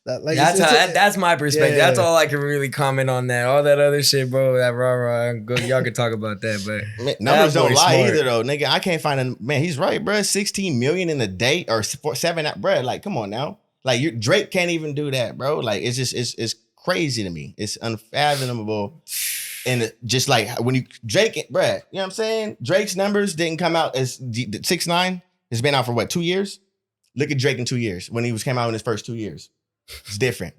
that's my perspective. Yeah. That's all I can really comment on that. All that other shit, bro. That rah. Y'all can talk about that, but man, numbers don't lie either, though, nigga. I can't find a man. He's right, bro. 16 million in a day or 7, bro. Like, come on now. Like, Drake can't even do that, bro. Like, it's just it's crazy to me. It's unfathomable. And just like when Drake, bro, you know what I'm saying? Drake's numbers didn't come out as 6ix9ine. It's been out for what, 2 years? Look at Drake in 2 years when he came out in his first 2 years. It's different.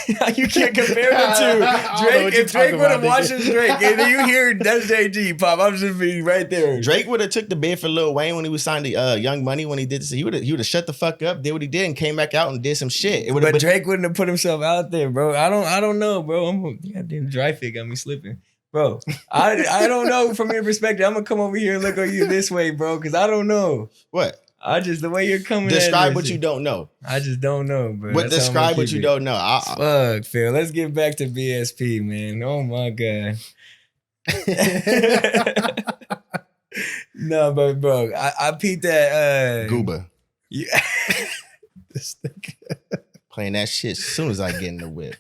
You can't compare the two. Drake, if Drake would have watched his Drake, and you hear that's JG pop, I'm just being right there. Drake would have took the bid for Lil Wayne when he was signed to Young Money when he did this. He would have shut the fuck up, did what he did, and came back out and did some shit. But Drake wouldn't have put himself out there, bro. I don't know, bro. Goddamn dry fit got me slipping. Bro, I don't know from your perspective. I'm gonna come over here and look at you this way, bro, because I don't know. What? The way you're coming describe at what you don't know. I just don't know, bro. What describe what you don't know? Fuck, Phil. Let's get back to BSP, man. Oh my god. No, but bro, I peeped that Gooba. Yeah. This thing. Playing that shit as soon as I get in the whip.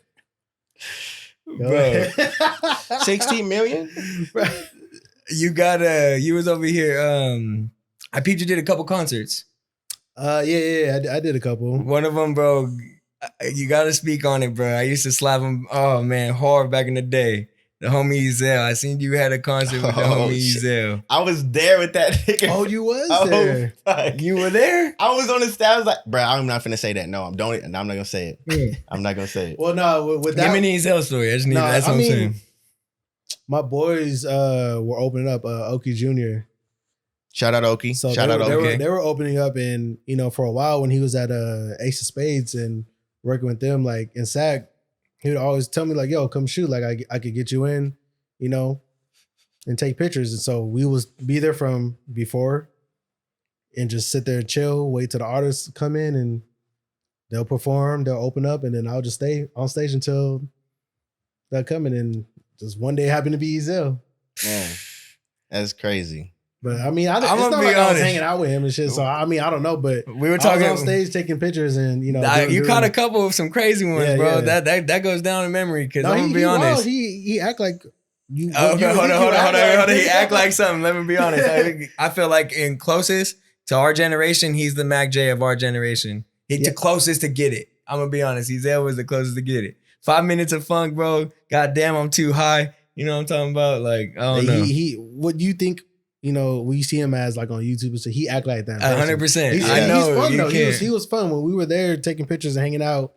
Bro. 16 million? You was over here. I peeped you did a couple concerts. Yeah, I did a couple. One of them, bro, you gotta speak on it, bro. I used to slap him, oh man, hard back in the day. The homie Ezel. I seen you had a concert with the homie Ezel. I was there with that nigga. Oh, you was there. Fuck. You were there? I was on the stage. I was like, bro, I'm not finna say that. No, I'm not gonna say it. Yeah. I'm not gonna say it. Well, no, with that. Give me the Ezel story. I just need that's what I'm saying. My boys were opening up Oki Jr. Shout out Oki. So Shout out Oki. They were opening up, and for a while when he was at Ace of Spades and working with them, like in SAC, he would always tell me like, "Yo, come shoot. Like I could get you in, and take pictures." And so we was be there from before, and just sit there and chill, wait till the artists come in and they'll perform, they'll open up, and then I'll just stay on stage until they're coming. And just one day happened to be Ezel. Man, that's crazy. But I mean, I'm it's gonna not be like I was honest. hanging out with him and shit. So I mean, I don't know, but We were talking I was on stage taking pictures, and you caught a couple of some crazy ones, bro. Yeah. That goes down in memory. Because No, I'm gonna be honest. He act like you. Okay, hold on. He act like something. Let me be honest. I feel like in closest to our generation, he's the Mac J of our generation. He's the closest to get it. I'm gonna be honest. Ezel was the closest to get it. 5 minutes of funk, bro. Goddamn, I'm too high. You know what I'm talking about? Like, I don't know. What do you think? We see him as like on YouTube, so he act like that. 100%. I know. He's fun you though. can't. He was fun when we were there taking pictures and hanging out.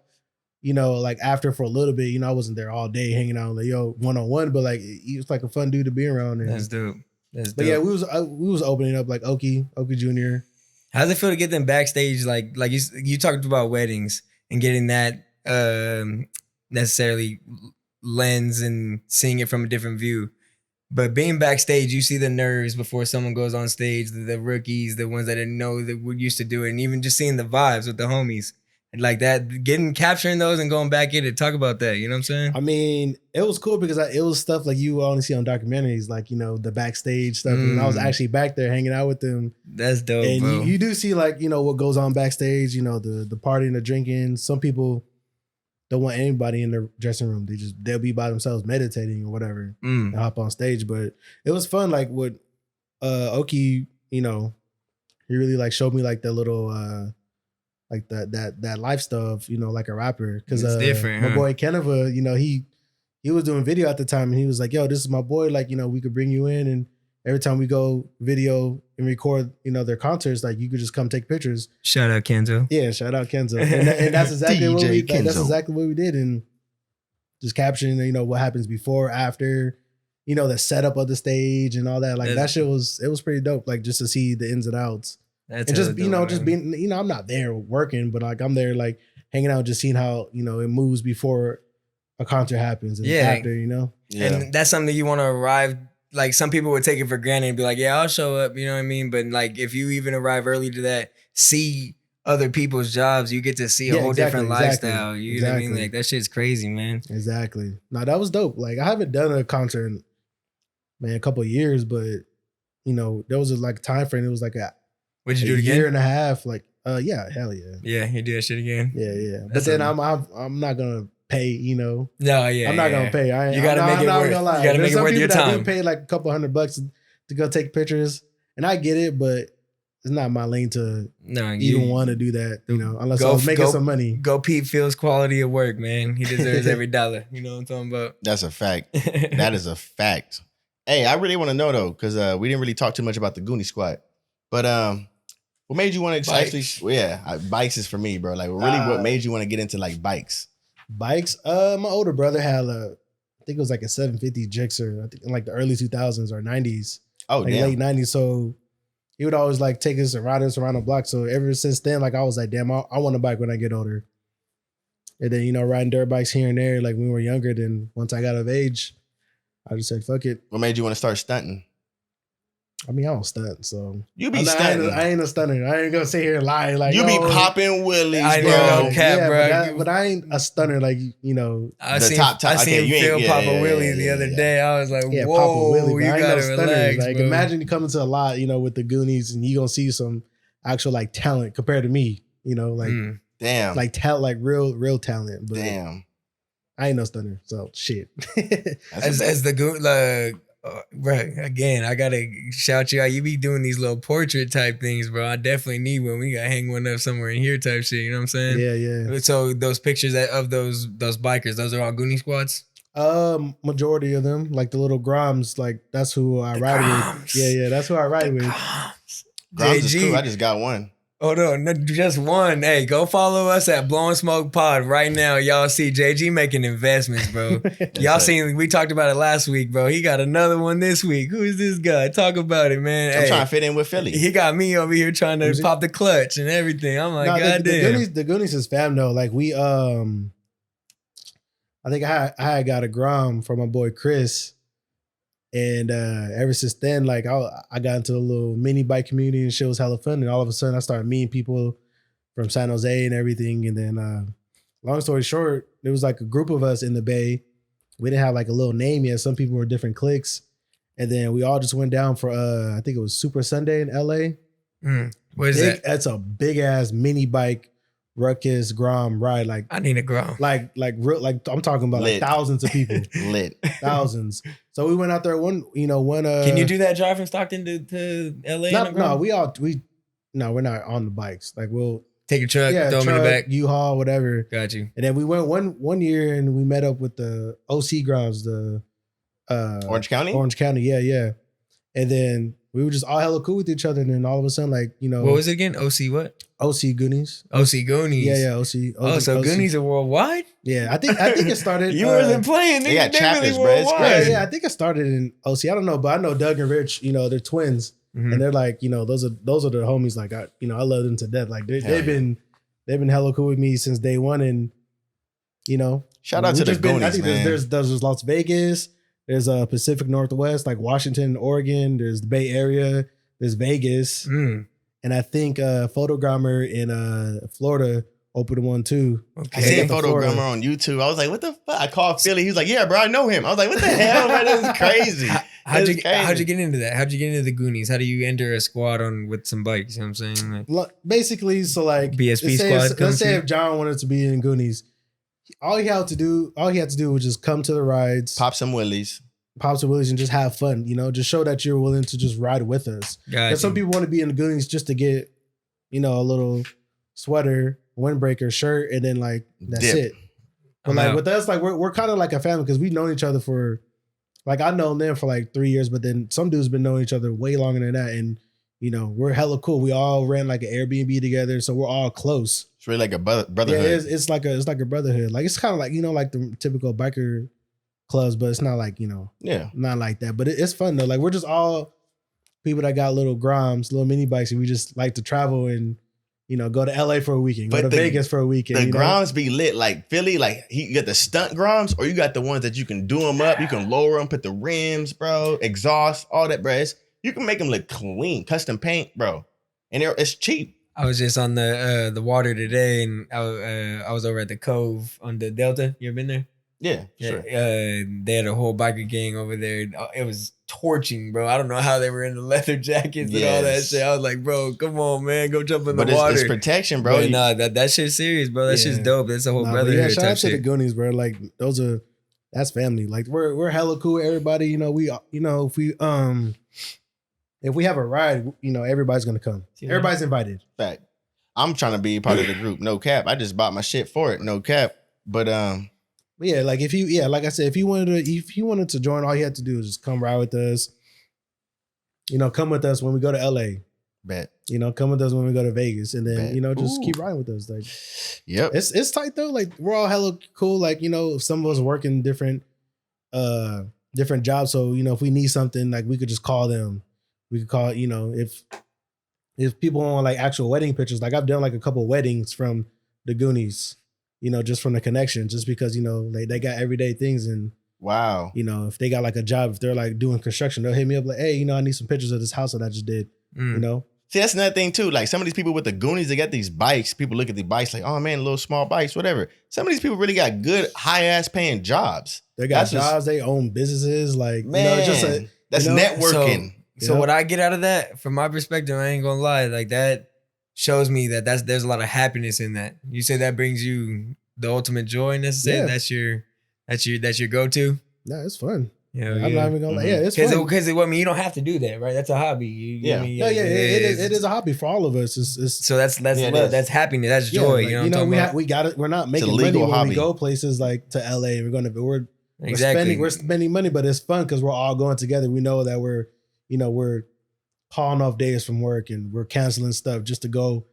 Like after for a little bit. I wasn't there all day hanging out like one-on-one, but like he was like a fun dude to be around. And, That's dope. But yeah, we was opening up like Oki Jr. How's it feel to get them backstage? Like you talked about weddings and getting that necessarily lens and seeing it from a different view. But being backstage, you see the nerves before someone goes on stage, the rookies, the ones that didn't know that we used to do it, and even just seeing the vibes with the homies. And like that, capturing those and going back in to talk about that. You know what I'm saying? I mean, it was cool because it was stuff like you only see on documentaries, like, the backstage stuff. And I was actually back there hanging out with them. That's dope, and bro. You do see like, what goes on backstage, the partying, the drinking. Some people don't want anybody in their dressing room. They'll be by themselves meditating or whatever and hop on stage. But it was fun. Like with Oki, he really like showed me like the little like that life stuff, like a rapper. Cause it's different. My boy Keneva, he was doing video at the time and he was like, yo, this is my boy. Like, we could bring you in, and every time we go video and record, their concerts, like you could just come take pictures. Shout out Kenzo. Yeah, shout out Kenzo. And that's exactly what we did. And just capturing, what happens before, after, the setup of the stage and all that. Like that shit it was pretty dope. Like just to see the ins and outs. That's and just, dope, just being, I'm not there working, but like I'm there like hanging out, just seeing how, it moves before a concert happens and after, Yeah. And that's something that you want to arrive. Like some people would take it for granted and be like, yeah, I'll show up. You know what I mean? But like if you even arrive early to that, see other people's jobs, you get to see a whole different lifestyle. You know what I mean? Like that shit's crazy, man. Exactly. No, that was dope. Like I haven't done a concert in, man, a couple of years, but there was a time frame. It was like What'd you do again? Year and a half. Like, yeah, hell yeah. Yeah, you do that shit again. Yeah. But then I'm not gonna pay. No, yeah. I'm not gonna pay. You gotta make it worth. You gotta make it worth your time. Do pay like a couple $100 to go take pictures, and I get it, but it's not my lane to even want to do that. Unless I was making some money. Go Pete Phil's quality of work, man. He deserves every dollar. You know what I'm talking about? That's a fact. That is a fact. Hey, I really want to know though, because we didn't really talk too much about the Goonie Squad, but what made you want to actually? Well, yeah, bikes is for me, bro. Like, really, what made you want to get into like bikes? Bikes. My older brother had I think it was like a 750 Gixxer. I think in like the early 2000s or 90s. Oh, like damn. Late 90s. So he would always like take us and ride us around the block. So ever since then, like I was like, damn, I want a bike when I get older. And then riding dirt bikes here and there, like when we were younger. Then once I got of age, I just said, fuck it. What made you want to start stunting? I mean, I don't stunt, so you be stunting. I ain't a stunner. I ain't gonna sit here and lie. Like you be popping willies, I bro. know, cat, bro. But I ain't a stunner. Like I seen Phil pop a wheelie the other day. I was like, whoa, pop a wheelie, you gotta relax, like bro. imagine you coming to a lot, with the Goonies, and you gonna see some actual like talent compared to me. Like damn, like talent, like real talent. But damn, I ain't no stunner. So shit. as the goon, right, again, I gotta shout you out. You be doing these little portrait type things, bro. I definitely need one. We gotta hang one up somewhere in here type shit. You know what I'm saying? Yeah. So those pictures of those bikers, those are all Goonie Squads? Majority of them, like the little Groms, like that's who I ride with. Yeah, that's who I ride with. Groms is cool. I just got one. Oh no, just one. Hey, go follow us at Blowin Smoke Pod right now. Y'all see JG making investments, bro. Y'all seen, we talked about it last week, bro. He got another one this week. Who is this guy? Talk about it, man. I'm trying to fit in with Philly. He got me over here trying to pop the clutch and everything. I'm like, goddamn. The Goonies is fam though. Like we, I think I had got a Grom from my boy Chris. And ever since then, like I got into a little mini bike community and shit was hella fun. And all of a sudden I started meeting people from San Jose and everything. And then long story short, there was like a group of us in the Bay. We didn't have like a little name yet. Some people were different cliques. And then we all just went down for I think it was Super Sunday in LA. What is that? That's a big ass mini bike ruckus Grom ride. Like I need a Grom. Like real, like I'm talking about like thousands of people. Lit. Thousands. So we went out there one. Can you do that drive from Stockton to LA? No, we're not on the bikes. Like we'll take a truck, throw them in the back. U-Haul, whatever. Got you. And then we went one year and we met up with the OC Groms, the Orange County? Orange County, yeah. And then we were just all hella cool with each other. And then all of a sudden, like, what was it again? OC what? OC Goonies. OC Goonies. Yeah, OC. Oh, so OC. Goonies are worldwide? Yeah, I think it started. You wasn't playing. They got chapters, really bro. It's crazy. Yeah, I think it started in OC. I don't know, but I know Doug and Rich, they're twins. Mm-hmm. And they're like, those are the homies. Like I love them to death. Like they've been hella cool with me since day one. And shout out to the Goonies, I think man. There's Las Vegas. There's Pacific Northwest, like Washington, Oregon. There's the Bay Area. There's Vegas. Mm. And I think Photogrammer in Florida opened one too. I seen Photogrammer on YouTube. I was like, what the fuck? I called Philly. He was like, yeah, bro, I know him. I was like, what the hell, man? This is crazy. How'd you get into that? How'd you get into the Goonies? How do you enter a squad with some bikes? You know what I'm saying? Like, basically, so like BSP squad. Let's say if John wanted to be in Goonies, all he had to do was just come to the rides, pop some willies, and just have fun. You know, just show that you're willing to just ride with us. Because some people want to be in the Goonies just to get, you know, a little sweater, windbreaker, shirt, and then like that's it. But like with us, like we're kind of like a family because we've known each other for, like I've known them for like 3 years, but then some dudes been knowing each other way longer than that, and you know we're hella cool. We all ran like an Airbnb together, so we're all close. It's really like a brotherhood. Yeah, it's like a brotherhood. Like it's kind of like, you know, like the typical biker clubs, but it's not like, you know, not like that. But it's fun though. Like we're just all people that got little Groms, little mini bikes, and we just like to travel and, you know, go to LA for a weekend, go to Vegas for a weekend. The Groms be lit. Like Philly, like you got the stunt Groms, or you got the ones that you can do them up, you can lower them, put the rims, bro, exhaust, all that, bro. You can make them look clean, custom paint, bro, and it's cheap. I was just on the water today, and I was over at the Cove on the Delta. You ever been there? Yeah, sure. They had a whole biker gang over there. It was torching, bro. I don't know how they were in the leather jackets and all that shit. I was like, bro, come on, man, go jump in the water. It's protection, bro. But nah, that shit's serious, bro. That shit's dope. That's a whole brotherhood. Yeah, shout out to the Goonies, bro. Like that's family. Like we're hella cool. Everybody, you know, if we have a ride, you know, everybody's gonna come. Yeah. Everybody's invited. Fact. I'm trying to be part of the group. No cap. I just bought my shit for it. No cap. But yeah, like like I said, if you wanted to join, all you had to do is just come ride with us. You know, come with us when we go to LA. Bet. You know, come with us when we go to Vegas, and then you know, just keep riding with us. Like, yep, it's tight though. Like we're all hella cool. Like, you know, if some of us work in different jobs, so you know, if we need something, like we could just call them. We could call, you know, if people want like actual wedding pictures, like I've done like a couple weddings from the Goonies, you know, just from the connection, just because, you know, they got everyday things. And wow, you know, if they got like a job, if they're like doing construction, they'll hit me up like, hey, you know, I need some pictures of this house that I just did, you know? See, that's another thing too. Like some of these people with the Goonies, they got these bikes. People look at the bikes like, oh man, little small bikes, whatever. Some of these people really got good, high ass paying jobs. They got jobs, they own businesses. Like, man, you know, that's networking. So what I get out of that, from my perspective, I ain't gonna lie, like that shows me that there's a lot of happiness in that. You say that brings you the ultimate joy, necessarily. That's your go-to. Yeah, it's fun. Yeah, I'm not even gonna lie. Yeah, it's fun. Because I mean, you don't have to do that, right? That's a hobby. It is a hobby for all of us. So that's love. That's happiness. That's joy. Like, you know we got it. We're not making money when we go places like to LA. We're spending money, but it's fun because we're all going together. We know that we're calling off days from work and we're canceling stuff just to go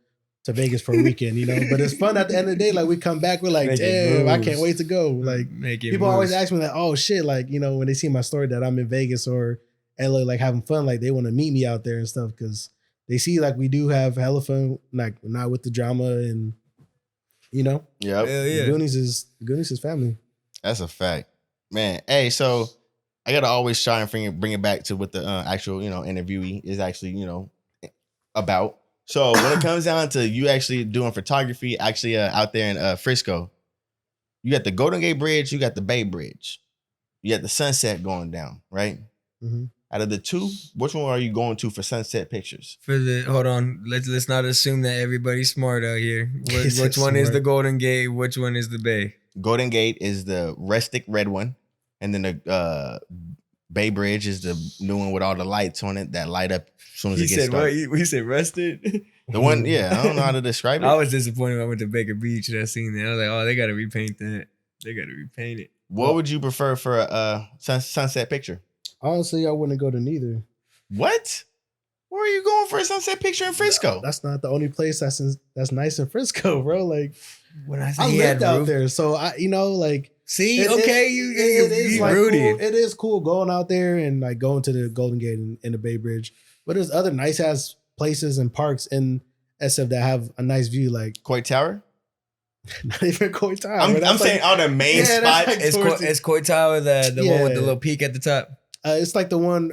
to Vegas for a weekend, you know. But it's fun at the end of the day. Like we come back, we're like, damn, I can't wait to go. Like people always ask me like, oh shit, like, you know, when they see my story that I'm in Vegas or LA, like having fun, like they want to meet me out there and stuff because they see like we do have hella fun, like not with the drama and, you know. Yeah. Goonies is family. That's a fact, man. Hey, so I gotta always try and bring it back to what the actual, you know, interviewee is actually, you know, about. So when it comes down to you actually doing photography, actually out there in Frisco, you got the Golden Gate Bridge, you got the Bay Bridge, you got the sunset going down, right? Mm-hmm. Out of the two, which one are you going to for sunset pictures? Hold on, let's not assume that everybody's smart out here. Which one is the Golden Gate? Which one is the Bay? Golden Gate is the rustic red one, and then the Bay Bridge is the new one with all the lights on it that light up as soon as it gets started. We said rusted? The one, yeah, I don't know how to describe it. I was disappointed when I went to Baker Beach and I seen that. I was like, oh, they got to repaint that. They got to repaint it. What would you prefer for a sunset picture? Honestly, I wouldn't go to neither. What? Where are you going for a sunset picture in Frisco? No, that's not the only place that's nice in Frisco, bro. Like when I lived out there, so I, you know, like. See, it is like cool. It is cool going out there and like going to the Golden Gate and the Bay Bridge. But there's other nice ass places and parks in SF that have a nice view, like Coit Tower. Not even Koi Tower. I'm saying all the main Yeah, that's spots. like- It's Koi Tower, the one with the Yeah. little peak at the top. It's like the one.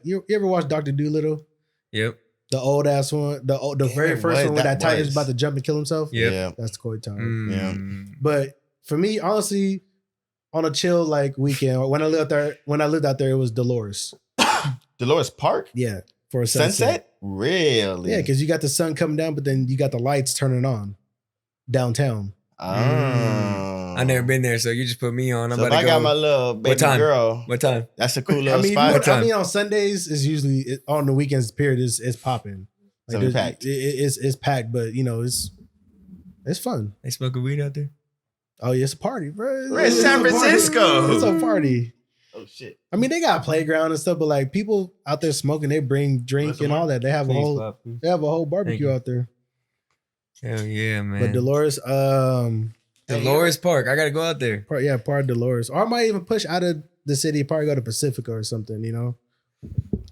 You ever watch Dr. Doolittle? Yep. The old ass one. The Damn very it, first what one where that that tiger's was. about to jump and kill himself. Yep. Yeah. That's Koi Tower. Mm. But for me, honestly, on a chill like weekend, when I lived out there, it was Dolores. Dolores Park? Yeah, for a Sunset? Really? Yeah, because you got the sun coming down, but then you got the lights turning on downtown. Oh. I never been there, so you just put me on. I'm So if about I to go. got my little baby time? girl, What time? that's a cool I little mean, spot. on Sundays is usually on the weekends. Period is popping. So there's- packed. It's packed, but it's fun. They smoking weed out there? Oh yeah, it's a party, bro. We're in It's San a party. Francisco. It's a party. Oh shit. I mean, they got a playground and stuff, but like people out there smoking, they bring drink Listen, and all that. They have a whole barbecue you. out there. Hell yeah, man. But Dolores, Dolores Park. I gotta go out there. part of Dolores, or I might even push out of the city, probably go to Pacifica or something, Hey,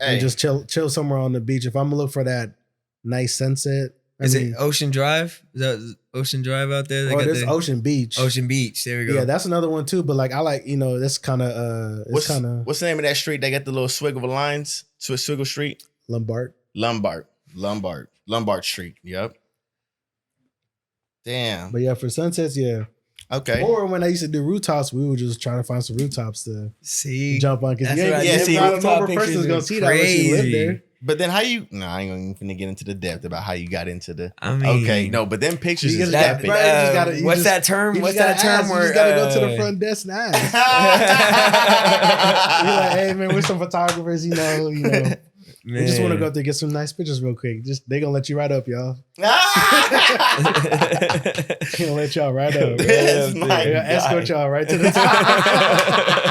and just chill somewhere on the beach. If I'm gonna look for that nice sunset, Is it Ocean Drive? Is that Ocean Drive out there? They got there's the Ocean Beach. Ocean Beach. There we go. Yeah, that's another one too. But like, I like that's kind of it's kind of what's the name of that street? They got the little swiggle lines. Swiggle Street. Lombard. Lombard Street. Yep. Damn. But yeah, for sunsets, yeah. Okay. Or when I used to do rooftops, we would just try to find some rooftops to See, jump on because That's what I see, not a rooftop normal pictures person's are gonna see that when she lived crazy. there. But then how you? No, I ain't gonna get into the depth about how you got into the. I mean, Okay, no, but then pictures You is just epic. got- Right, you gotta- you what's just- that term? You What's just that gotta term ask, where you just gotta go to the front desk and ask. You're like, hey man, we're some photographers, we just want to go up there and get some nice pictures real quick. They gonna let you right up, y'all. They gonna let y'all right up. That's They my gonna guy. escort y'all right to the top.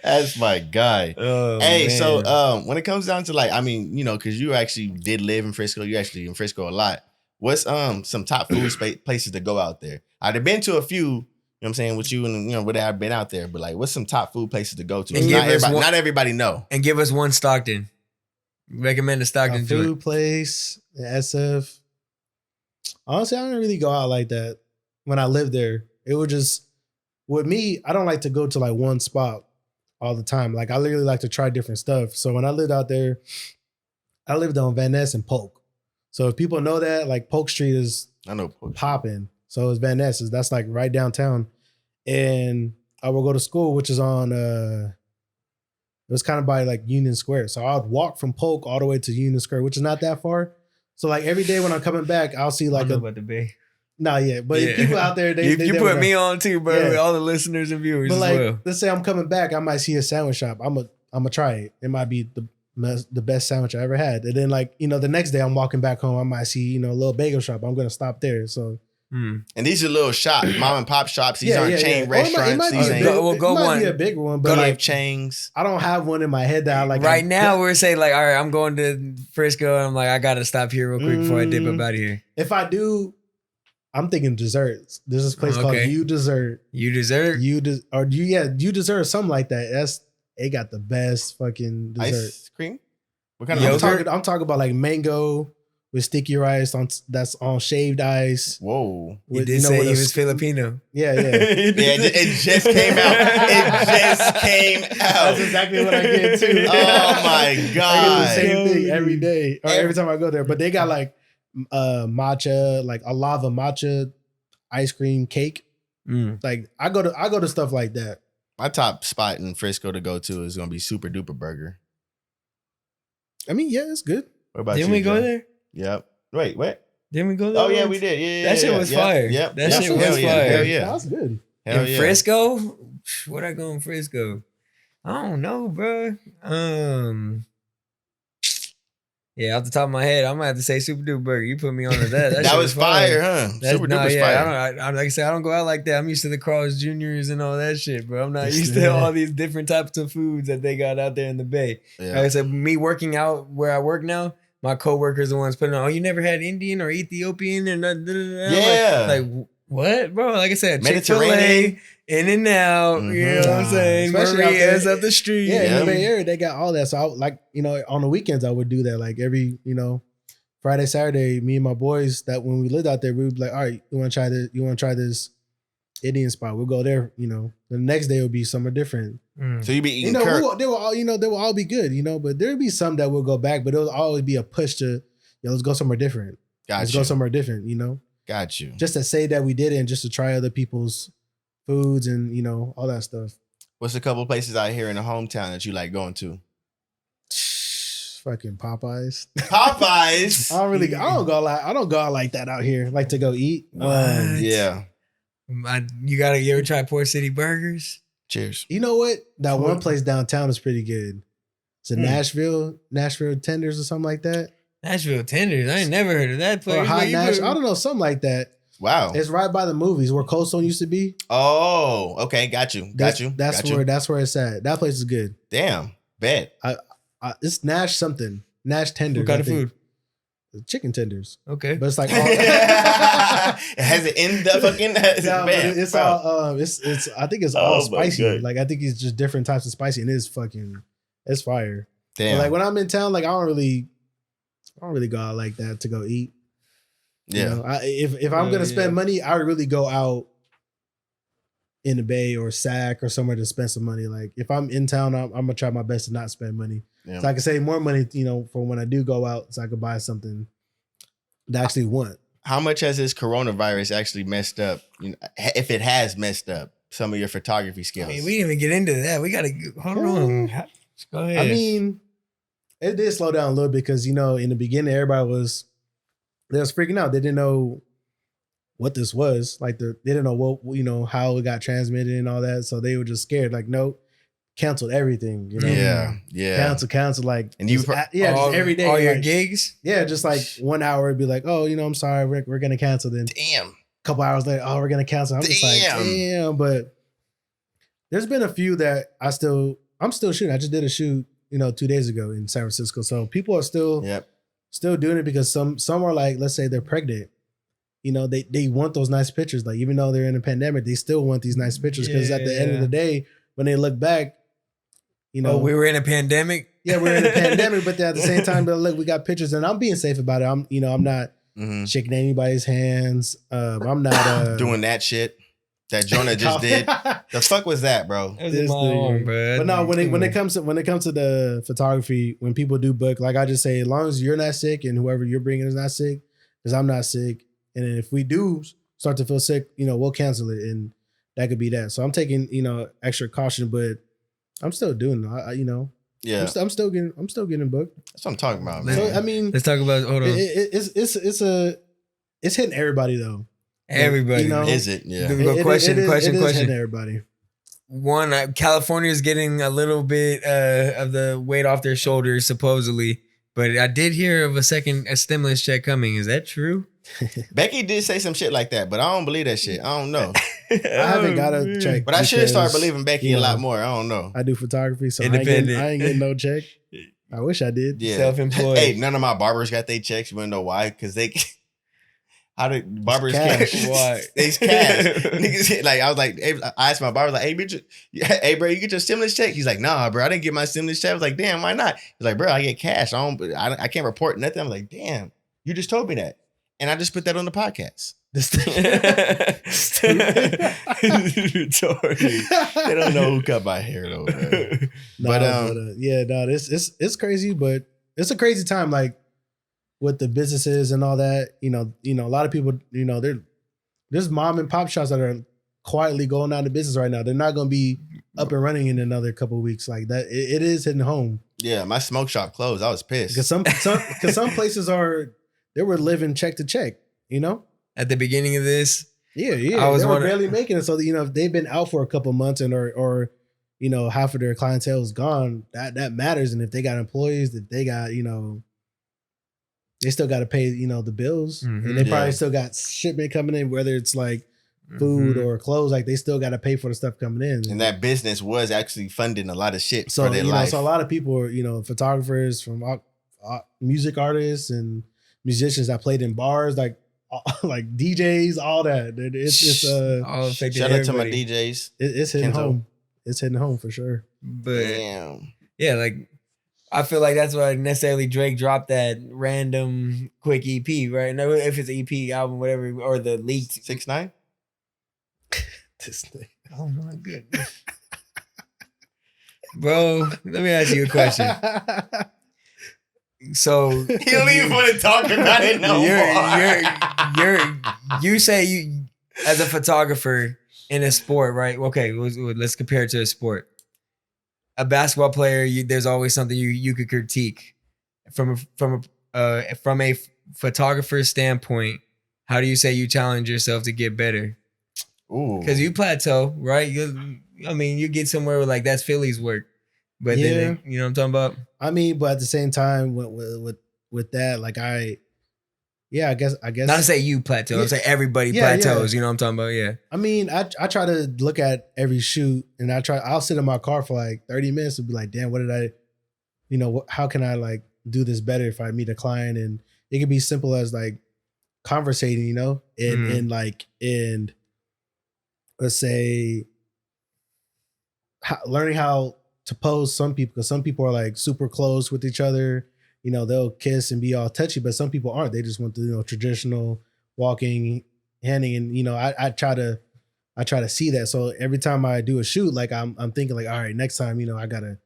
That's my guy. Oh, Hey, man. so when it comes down to like, I mean, because you actually did live in Frisco, you actually in Frisco a lot. What's some top food places to go out there? I've been to a few. You know what I'm saying with you and where I've been out there, but like, what's some top food places to go to? And give us Not everybody know. and give us one Stockton. Recommend a A Stockton food joint. place, SF. Honestly, I don't really go out like that. When I lived there, it would just with me. I don't like to go to like one spot all the time. Like I literally like to try different stuff. So when I lived out there, I lived on Van Ness and Polk. So if people know that, like Polk Street is I know. popping. So it's Van Ness. That's like right downtown. And I would go to school, which is on it was kind of by like Union Square. So I would walk from Polk all the way to Union Square, which is not that far. So like every day when I'm coming back, I'll see like about the Bay. nah, yeah. But Yeah. people out there, they You put me on too, bro. Yeah. With all the listeners and viewers But as like, well. let's say I'm coming back, I might see a sandwich shop. I'm gonna try it. It might be the best sandwich I ever had. And then like, the next day I'm walking back home, I might see, a little bagel shop. I'm gonna stop there. So And these are little shops, mom and pop shops. These aren't chain Or it restaurants. might be These a ain't big- We'll go it might one. be a bigger one, but go like like chains. I don't have one in my head that I like. Right now, we're saying like, all right, I'm going to Frisco. And I'm like, I gotta stop here real quick before I dip up out of here. If I do, I'm thinking desserts. There's this place called Okay. You Dessert. You deserve. You Dessert, something like that. It got the best fucking dessert. Ice cream. What kind I'm of Yogurt? talking about like mango with sticky rice that's on shaved ice. Whoa. You With, did say with he a was Filipino. Yeah. Yeah, it just came out. It just came out. That's exactly what I get too. Oh my I get the god. same thing every day or every time I go there. But they got like matcha, like a lava matcha ice cream cake. Like I go to stuff like that. My top spot in Frisco to go to is gonna be Super Duper Burger. I mean, yeah, it's good. What about Didn't you? we go Joe? there? Yep. Wait, what? Didn't we go there? Oh yeah, once? we did. Yeah, That shit yeah, was yeah. fire. Yep. That yep. shit was Hell yeah. fire. Hell yeah. That's good. Hell In yeah. Frisco? Where'd I go in Frisco? I don't know, bro. Yeah, off the top of my head, I'm gonna have to say Super Duper Burger. You put me on to that. That shit was fire, huh? Super no, Duper's yeah, fire. I like I said, I don't go out like that. I'm used to the Carl's Juniors and all that shit, bro. I'm not Yes, used to yeah. all these different types of foods that they got out there in the Bay. Yeah. Like I said, me working out where I work now, my coworkers are the ones putting on, oh, you never had Indian or Ethiopian or nothing. Yeah. Like what, bro? Like I said, Mediterranean. Chick-fil-A, In and Out, you know what I'm Nah, saying? especially out there. Maria's up the street. Yeah, in Yeah. the Bay Area, they got all that. So I, like, on the weekends I would do that. Like every, Friday, Saturday, me and my boys that when we lived out there, we would be like, all right, you want to try this? You want to try this Indian spot? We'll go there. The next day will be somewhere different. So you be eating they will all, they will all be good, but there'll be some that will go back, but it'll always be a push to, let's go somewhere different. Let's go somewhere different, Got you. Just to say that we did it and just to try other people's foods and, all that stuff. What's a couple places out here in the hometown that you like going to? Fucking Popeyes. Popeyes. I don't go out like that out here. Like to go eat. Yeah. You ever try Port City Burgers? Cheers. You know what? That one place downtown is pretty good. It's a Nashville Tenders or something like that. Nashville Tenders. I ain't never heard of that place. Or Hot Nash. I don't know, something like that. Wow. It's right by the movies where Cold Stone used to be. Oh, okay. Got you. That's where it's at. That place is good. Damn. Bet. It's Nash something. Nash Tenders. What kind of food? Chicken tenders. Okay. But it's like has it in the fucking it's all it's I think it's all spicy. Like I think it's just different types of spicy and it's fire. Damn. But like when I'm in town, like I don't really go out like that to go eat. Yeah. If I'm gonna spend money, I would really go out in the Bay or Sac or somewhere to spend some money. Like if I'm in town, I'm gonna try my best to not spend money. Yeah. So I can save more money, for when I do go out, so I could buy something that I actually want. How much has this coronavirus actually messed up? If it has messed up some of your photography skills. I mean, we didn't even get into that. We gotta hold on. Go ahead. I mean, it did slow down a little bit because in the beginning everybody was freaking out. They didn't know what this was. Like they didn't know what how it got transmitted and all that. So they were just scared. Like no. Canceled everything, Yeah. Cancel. Like, and you, just every day, all your gigs. Yeah, just like 1 hour, it'd be like, oh, I'm sorry, we're gonna cancel. Then, damn. A couple hours later, oh, we're gonna cancel. I'm just like, damn. But there's been a few that I'm still shooting. I just did a shoot, 2 days ago in San Francisco. So people are still doing it because some are like, let's say they're pregnant. They want those nice pictures. Like even though they're in a pandemic, they still want these nice pictures because at the end of the day, when they look back. We were in a pandemic. Yeah, we're in a pandemic, but at the same time, look, we got pictures, and I'm being safe about it. I'm not shaking anybody's hands. I'm not doing that shit that Jonah just did. The fuck was that, bro? It was in my arm, bro. But no, when it comes to the photography, when people do book, like I just say, as long as you're not sick and whoever you're bringing is not sick, because I'm not sick, and then if we do start to feel sick, we'll cancel it, and that could be that. So I'm taking extra caution, but. I'm still doing it. Yeah. I'm still getting booked. That's what I'm talking about, man. So I mean, let's talk about. Hold on. It's hitting everybody though. Everybody, is it? Yeah. Question. It is hitting everybody. One, California is getting a little bit of the weight off their shoulders, supposedly. But I did hear of a stimulus check coming. Is that true? Becky did say some shit like that, but I don't believe that shit. I don't know. I haven't got a check. But I should start believing Becky a lot more. I don't know. I do photography, so I ain't getting no check. I wish I did. Yeah. Self-employed. Hey, none of my barbers got their checks. You wanna know why? Because how did barbers cash? Why? It's cash. Niggas, like I was like, I asked my barber, like, hey bro, you get your stimulus check? He's like, nah, bro, I didn't get my stimulus check. I was like, damn, why not? He's like, bro, I get cash. I can't report nothing. I'm like, damn, you just told me that. And I just put that on the podcast. They don't know who cut my hair though. It's crazy, but it's a crazy time. Like with the businesses and all that, a lot of people, there's mom and pop shops that are quietly going out of business right now. They're not going to be up and running in another couple of weeks. Like that, it is hitting home. Yeah, my smoke shop closed. I was pissed because some places they were living check to check. At the beginning of this, yeah, they were barely making it. So if they've been out for a couple of months and or half of their clientele is gone, that matters. And if they got employees, if they got they still got to pay the bills, and they probably still got shipment coming in, whether it's like food or clothes. Like they still got to pay for the stuff coming in. And that business was actually funding a lot of shit for their life. So a lot of people are photographers, from music artists and musicians that played in bars, like DJs, all that. It's all affected. Shout out to my DJs. It's hitting home. It's hitting home for sure. But damn. Yeah, like I feel like that's why necessarily Drake dropped that random quick EP, right? No, if it's EP album, whatever, or the leaked 6ix9ine. This thing. Oh my goodness. Bro, let me ask you a question. So You don't even want to talk about it no more. you say you as a photographer in a sport, right? Okay, let's compare it to a sport. A basketball player, there's always something you could critique from a photographer's standpoint. How do you say you challenge yourself to get better? Because you plateau, right? You get somewhere where like that's Philly's work, but then you know what I'm talking about. I mean, but at the same time, with that, like I guess Not to say you plateau. I'm saying everybody plateaus. You know what I'm talking about? Yeah. I mean, I try to look at every shoot, and I'll sit in my car for like 30 minutes and be like, damn, what did I, how can I like do this better if I meet a client? And it can be simple as like conversating, and let's say learning how to pose some people, because some people are like super close with each other. They'll kiss and be all touchy, but some people aren't. They just want the traditional walking, handing, and I try to see that. So every time I do a shoot, like I'm thinking like, all right, next time, I gotta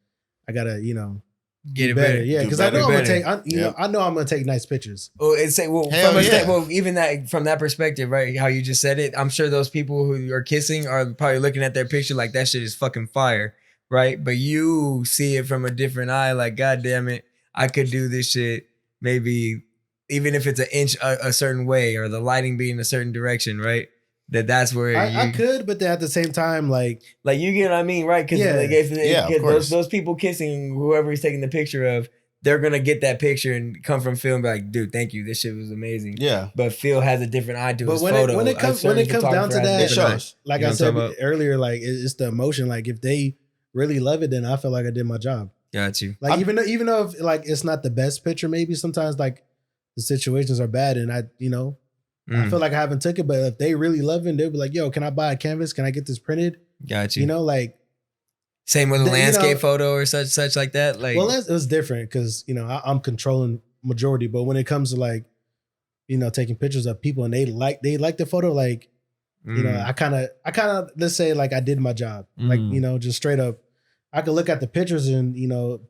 get it better. Yeah, because I know I'm gonna take. I know I'm gonna take nice pictures. Well, even that from that perspective, right? How you just said it, I'm sure those people who are kissing are probably looking at their picture like that shit is fucking fire, right? But you see it from a different eye, like, God damn it, I could do this shit maybe even if it's an inch a certain way or the lighting being a certain direction, right? That's where I could, but then at the same time, like you get what I mean, right? Because those people kissing whoever he's taking the picture of, they're gonna get that picture and come from Phil and be like, dude, thank you, this shit was amazing. Yeah. But Phil has a different eye to his when photo. When it comes down to that, it shows. Like I said earlier, like it's the emotion. Like if they really love it, then I feel like I did my job. Got you. Like even though if, like it's not the best picture, maybe sometimes like the situations are bad, and I I feel like I haven't took it, but if they really love it, they'll be like, yo, can I buy a canvas? Can I get this printed? Got you. Like same with a landscape photo or such like that. Like, well, it was different because I'm controlling majority, but when it comes to like taking pictures of people and they like the photo, like I kind of let's say like I did my job, like just straight up. I could look at the pictures and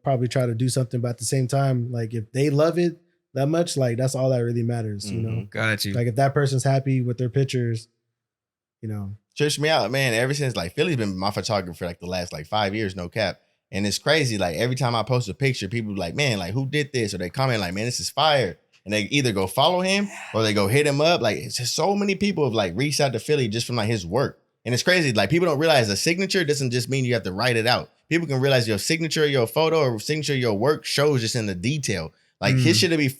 probably try to do something, but at the same time, like if they love it that much, like that's all that really matters. Got you. Like if that person's happy with their pictures, Trish me out, man. Ever since like Philly's been my photographer like the last like 5 years, no cap. And it's crazy. Like every time I post a picture, people be like, man, like who did this? Or they comment like, man, this is fire. And they either go follow him or they go hit him up. Like it's just so many people have like reached out to Philly just from like his work. And it's crazy. Like people don't realize a signature doesn't just mean you have to write it out. People can realize your signature, your photo, or signature, your work shows just in the detail. Like his shit be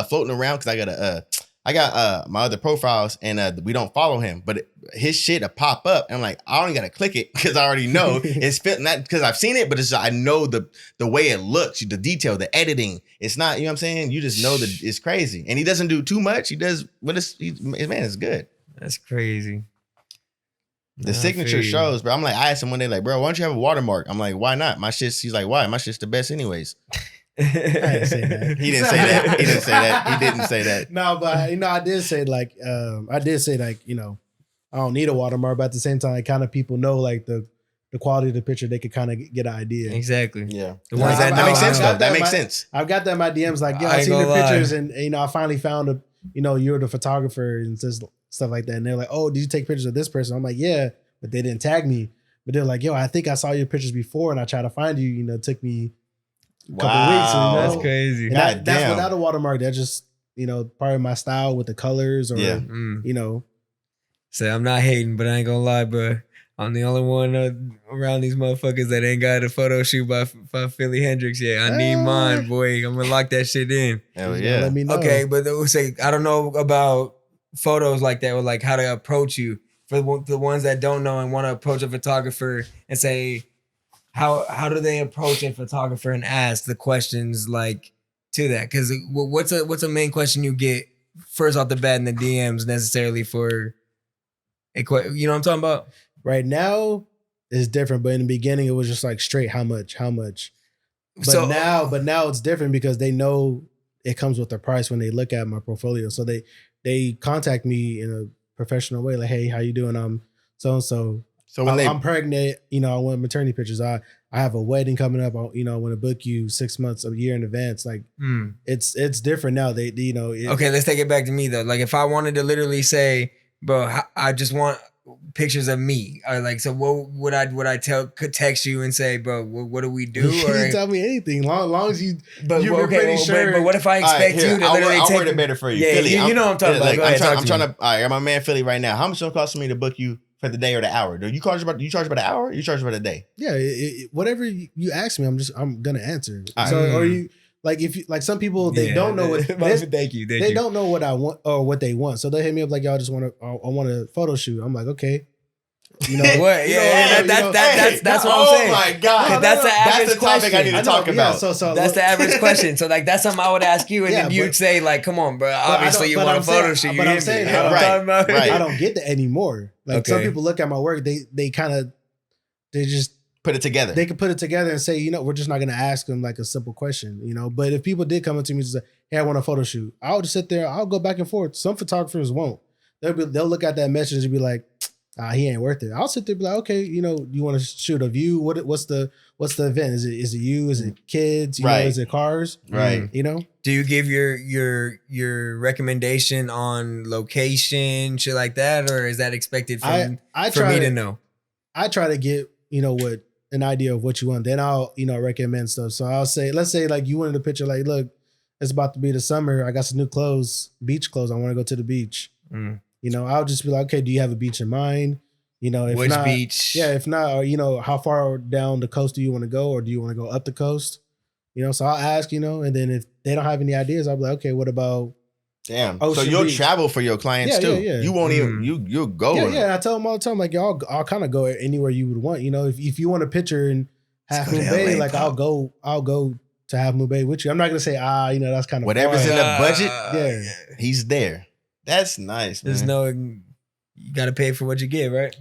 floating around because I got my other profiles and we don't follow him, but his shit will pop up. And I'm like, I only gotta click it because I already know it's fit. Not because I've seen it, but I know the way it looks, the detail, the editing. It's not, you know what I'm saying? You just know that it's crazy. And he doesn't do too much. He does what his man is good. That's crazy. The signature shows, bro. I'm like, I asked him one day, like, bro, why don't you have a watermark? I'm like, why not? He's like, why? My shit's the best anyways. I didn't say that. He didn't say that. He didn't say that. No, but I did say like, I don't need a watermark, but at the same time, kind of people know like the quality of the picture, they could kind of get an idea. Exactly. Yeah. The ones that makes sense though. That makes sense. I've got that in my DMs like, yo, I seen your pictures and I finally found you're the photographer and stuff like that. And they're like, oh, did you take pictures of this person? I'm like, yeah, but they didn't tag me. But they're like, yo, I think I saw your pictures before and I tried to find you, it took me a couple weeks. That's crazy. And that's without a watermark. That's just, part of my style with the colors or, Say, I'm not hating, but I ain't gonna lie, bro. I'm the only one around these motherfuckers that ain't got a photo shoot by Philly Hendrix yet. I need mine, boy. I'm gonna lock that shit in. Hell yeah. Let me know. Okay, but say, I don't know about photos like that or like how to approach you. For the ones that don't know and want to approach a photographer and say, how do they approach a photographer and ask the questions like to that? Because what's a main question you get first off the bat in the DMs necessarily for a question? You know what I'm talking about? Right now it's different, but in the beginning it was just like straight how much. But now it's different because they know it comes with the price when they look at my portfolio. So they contact me in a professional way, like, hey, how you doing? I'm so and so. So when I'm pregnant, I want maternity pictures. I have a wedding coming up. I want to book you 6 months, a year in advance. Like it's different now. Okay, let's take it back to me though. Like if I wanted to literally say, bro, I just want pictures of me. Or like, so what would I text you and say, bro, what do we do? You can tell me anything, long as you. But you're pretty sure. But what if I expect you to literally I'll take word it better for you. Yeah, Philly, you know what I'm talking about. Like, Go ahead, I'm trying to. All right, my man Philly right now. How much it cost me to book you for the day or the hour? Do you charge about the hour? Or you charge about the day? Yeah, whatever you ask me, I'm gonna answer. Right. So or you. Like if you like some people they don't know what thank you. They don't know what I want or what they want, so they hit me up like, y'all just want I want a photo shoot. I'm like, okay, what? That's what I'm saying. Oh my god, that's the average topic question. I need to talk about. So that's the average question. So like that's something I would ask you, and then you'd say like, come on, bro. Obviously you want a photo shoot. But I'm saying, right. I don't get that anymore. Like some people look at my work, they just put it together. They can put it together and say, we're just not going to ask them like a simple question, But if people did come up to me and say, hey, I want a photo shoot, I'll just sit there. I'll go back and forth. Some photographers won't. They'll look at that message and be like, he ain't worth it. I'll sit there and be like, okay, you want to shoot a view? What's the event? Is it you? Is it kids? Right. Is it cars? Right. Do you give your recommendation on location, shit like that, or is that expected for me to know? I try to get what an idea of what you want. Then I'll recommend stuff. So I'll say, let's say like you wanted a picture, like, look, it's about to be the summer. I got some new clothes, beach clothes. I want to go to the beach. I'll just be like, okay, do you have a beach in mind? If which not, beach? Yeah, if not, or how far down the coast do you want to go, or do you want to go up the coast? So I'll ask, and then if they don't have any ideas, I'll be like, okay, what about? Damn. So you'll travel for your clients too. Yeah. You won't even you'll go. Yeah. I tell them all the time, like, y'all, I'll kind of go anywhere you would want. If you want a picture in Half Moon Bay, like I'll go to Half Moon Bay with you. I'm not gonna say that's kind of whatever's far. in the budget. Yeah, he's there. That's nice. Man. There's you got to pay for what you get, right?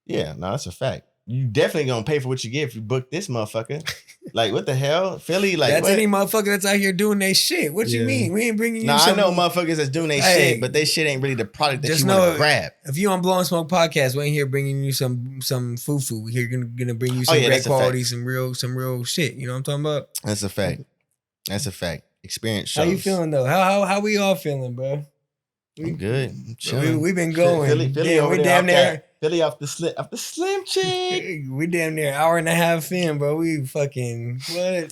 Yeah, no, that's a fact. You definitely gonna pay for what you get if you book this motherfucker. Like, what the hell? Philly, like, that's what? Any motherfucker that's out here doing their shit. What you mean? We ain't bringing you I know motherfuckers that's doing their shit, but they shit ain't really the product that you want to grab. If you on Blowin Smoke podcast, we ain't here bringing you some foo-foo. We're here gonna bring you some great quality, some real shit. You know what I'm talking about? That's a fact. That's a fact. Experience shows. How you feeling, though? How we all feeling, bro? I'm good. I'm chilling. We've been going. Philly over we damn near. Philly off the slim chick. We damn near hour and a half in, bro. We fucking what?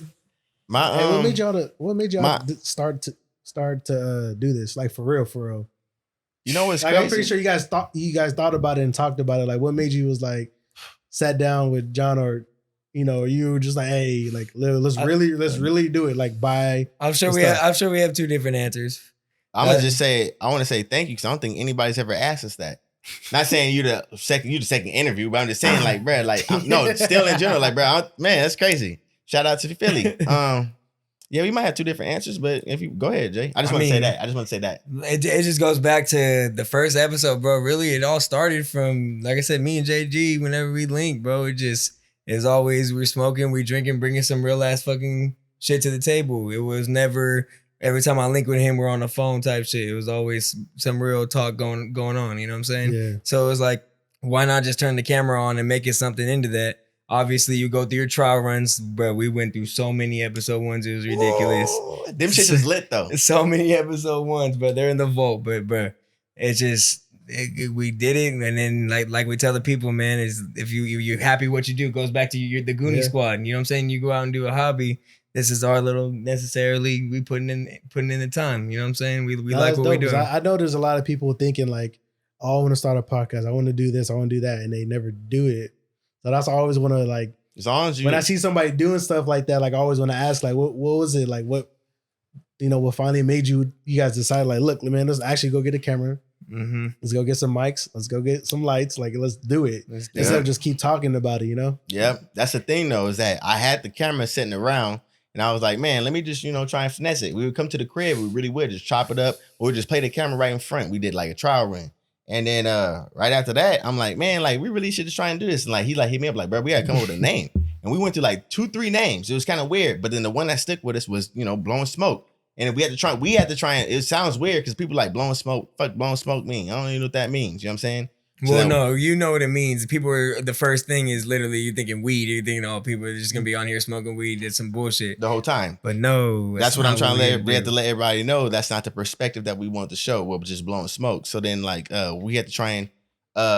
What made y'all start to do this? Like for real? You know what's like, crazy? I'm pretty sure you guys thought about it and talked about it. Like, what made you was like sat down with John or you were just like, hey, like let's really do it. Like buy. I'm sure we have two different answers. I'm gonna just say I want to say thank you because I don't think anybody's ever asked us that. Not saying you the second interview, but I'm just saying like, bro, like still in general, like, bro, man, that's crazy. Shout out to the Philly. Yeah, we might have two different answers, but if you go ahead, Jay, I just want to say that. It just goes back to the first episode, bro. Really, it all started from, like I said, me and JG. Whenever we link, bro, it just as always we're smoking, we drinking, bringing some real ass fucking shit to the table. It was never. Every time I link with him, we're on the phone type shit. It was always some real talk going on. You know what I'm saying? Yeah. So it was like, why not just turn the camera on and make it something into that? Obviously, you go through your trial runs, bro. We went through so many episode ones. It was ridiculous. Whoa. Them shit is lit though. So many episode ones, but they're in the vault. But bro, it's just we did it, and then like we tell the people, man, is if you're happy what you do, it goes back to the Goonie squad. You know what I'm saying? You go out and do a hobby. This is our little necessarily we putting in the time. You know what I'm saying? We like what we do. I know there's a lot of people thinking like, oh, I want to start a podcast. I want to do this. I want to do that. And they never do it. So that's I always want to like, as long as you, when I see somebody doing stuff like that, like I always want to ask like, what was it? Like what finally made you guys decide like, look, man, let's actually go get a camera. Mm-hmm. Let's go get some mics. Let's go get some lights. Like, let's do it. Instead of just keep talking about it, Yep. That's the thing though, is that I had the camera sitting around. And I was like, man, let me just, try and finesse it. We would come to the crib. We really would just chop it up or just play the camera right in front. We did like a trial run. And then right after that, I'm like, man, like we really should just try and do this. And like, he hit me up like, bro, we got to come up with a name. And we went through like 2-3 names. It was kind of weird. But then the one that stuck with us was, you know, Blowin Smoke. And we had to try and it sounds weird because people like blowing smoke. Fuck blowing smoke mean. I don't even know what that means. You know what I'm saying? So well, no, you know what it means. People are, the first thing is literally you thinking weed. You're thinking, oh, people are just gonna be on here smoking weed. It's some bullshit the whole time. But no, that's what I'm trying to we have to let everybody know. That's not the perspective that we want to show. We're just blowing smoke. So then like we had to try and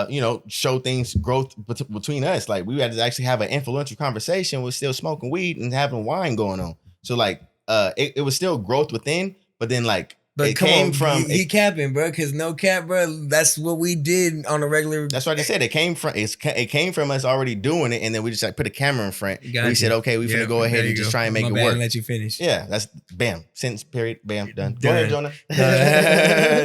you know, show things growth between us. Like we had to actually have an influential conversation with still smoking weed and having wine going on. So like it was still growth within, but then like but it came from he capping, bro, because no cap, bro. That's what we did on a regular. That's what I said. It came from us already doing it, and then we just like put a camera in front. And we said, okay, we finna go ahead and just try and make it work. And let you finish. Yeah, that's bam. Sentence period. Bam. Done. Go ahead, Jonah.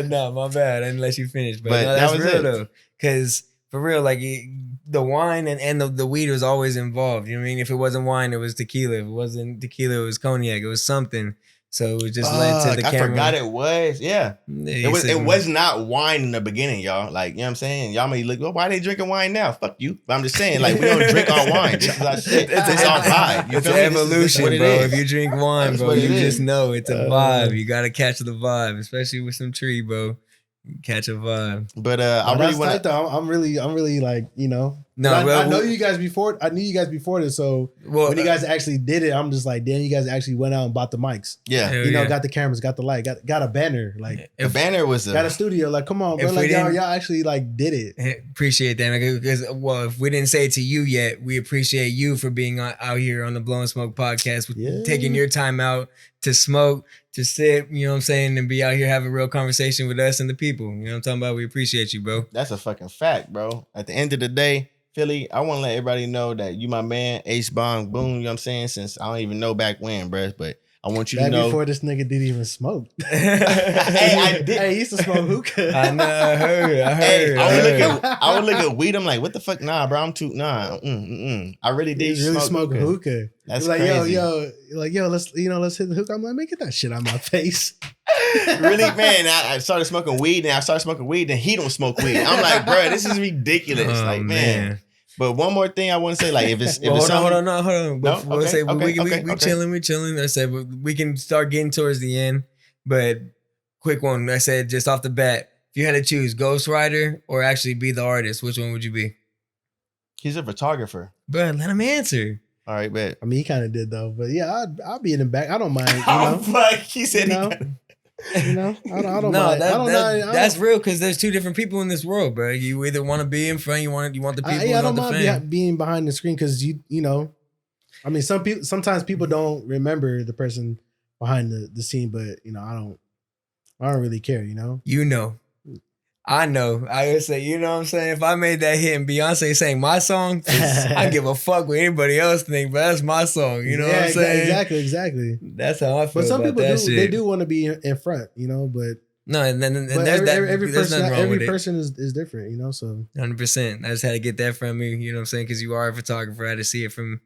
No, my bad. I didn't let you finish, but no, that that's was real it. though. Because for real, like the wine and the weed was always involved. You know what I mean? If it wasn't wine, it was tequila. If it wasn't tequila, it was cognac. It was something. So it just led to the camera. I forgot it was. Yeah. It was not wine in the beginning, y'all. Like, you know what I'm saying? Y'all may look, well, why are they drinking wine now? Fuck you. But I'm just saying, like, we don't drink our wine. This is our shit. It's our vibe. It's an evolution, bro. If you drink wine, bro, you just know it's a vibe. You gotta catch the vibe, especially with some tree, bro. Catch a vibe. But I really want to. I'm really like, you know. No, I know you guys before. I knew you guys before this. So when you guys actually did it, I'm just like, damn, you guys actually went out and bought the mics. Yeah, you know, got the cameras, got the light, got a banner. Like the banner was got a studio. Like, come on, bro. Like y'all actually like did it. Appreciate that, because well, if we didn't say it to you yet, we appreciate you for being out here on the Blowin Smoke podcast, taking your time out to smoke, to sit, you know what I'm saying, and be out here having a real conversation with us and the people. You know what I'm talking about? We appreciate you, bro. That's a fucking fact, bro. At the end of the day, Philly, I want to let everybody know that you my man, Ace Bong Boom, you know what I'm saying? Since I don't even know back when, bro, but I want you to know. Before this nigga didn't even smoke. Hey, I did. Hey, he used to smoke hookah. I know, I heard. Hey, I would look at weed. I'm like, what the fuck? Nah, bro, I'm too, nah. I really did smoke hookah. That's like, crazy. Let's hit the hookah. I'm like, man, get that shit out my face. Really, man, I started smoking weed, and he don't smoke weed. I'm like, bro, this is ridiculous. Oh, like, man. But one more thing I want to say, like, if it's hold on. No? We chilling. I said we can start getting towards the end, but quick one. I said just off the bat, if you had to choose Ghost Rider or actually be the artist, which one would you be? He's a photographer. But let him answer. All right, bet. I mean, he kind of did though, but yeah, I'll be in the back. I don't mind. You Oh, know? fuck. He said You know, I don't mind. That's real, because there's two different people in this world, bro. You either want to be in front, you want the people. I don't mind being behind the screen, because you know, I mean, sometimes people don't remember the person behind the scene, but you know, I don't really care. You know, I know. I would say, you know what I'm saying? If I made that hit and Beyonce sang my song, I give a fuck what anybody else think, but that's my song. You know what I'm saying? Exactly. That's how I feel. But some about people that shit. They do want to be in front, you know, but no, and there's every nothing wrong every with person is different, you know. So 100%. I just had to get that from you. You know what I'm saying? Because you are a photographer. I had to see it from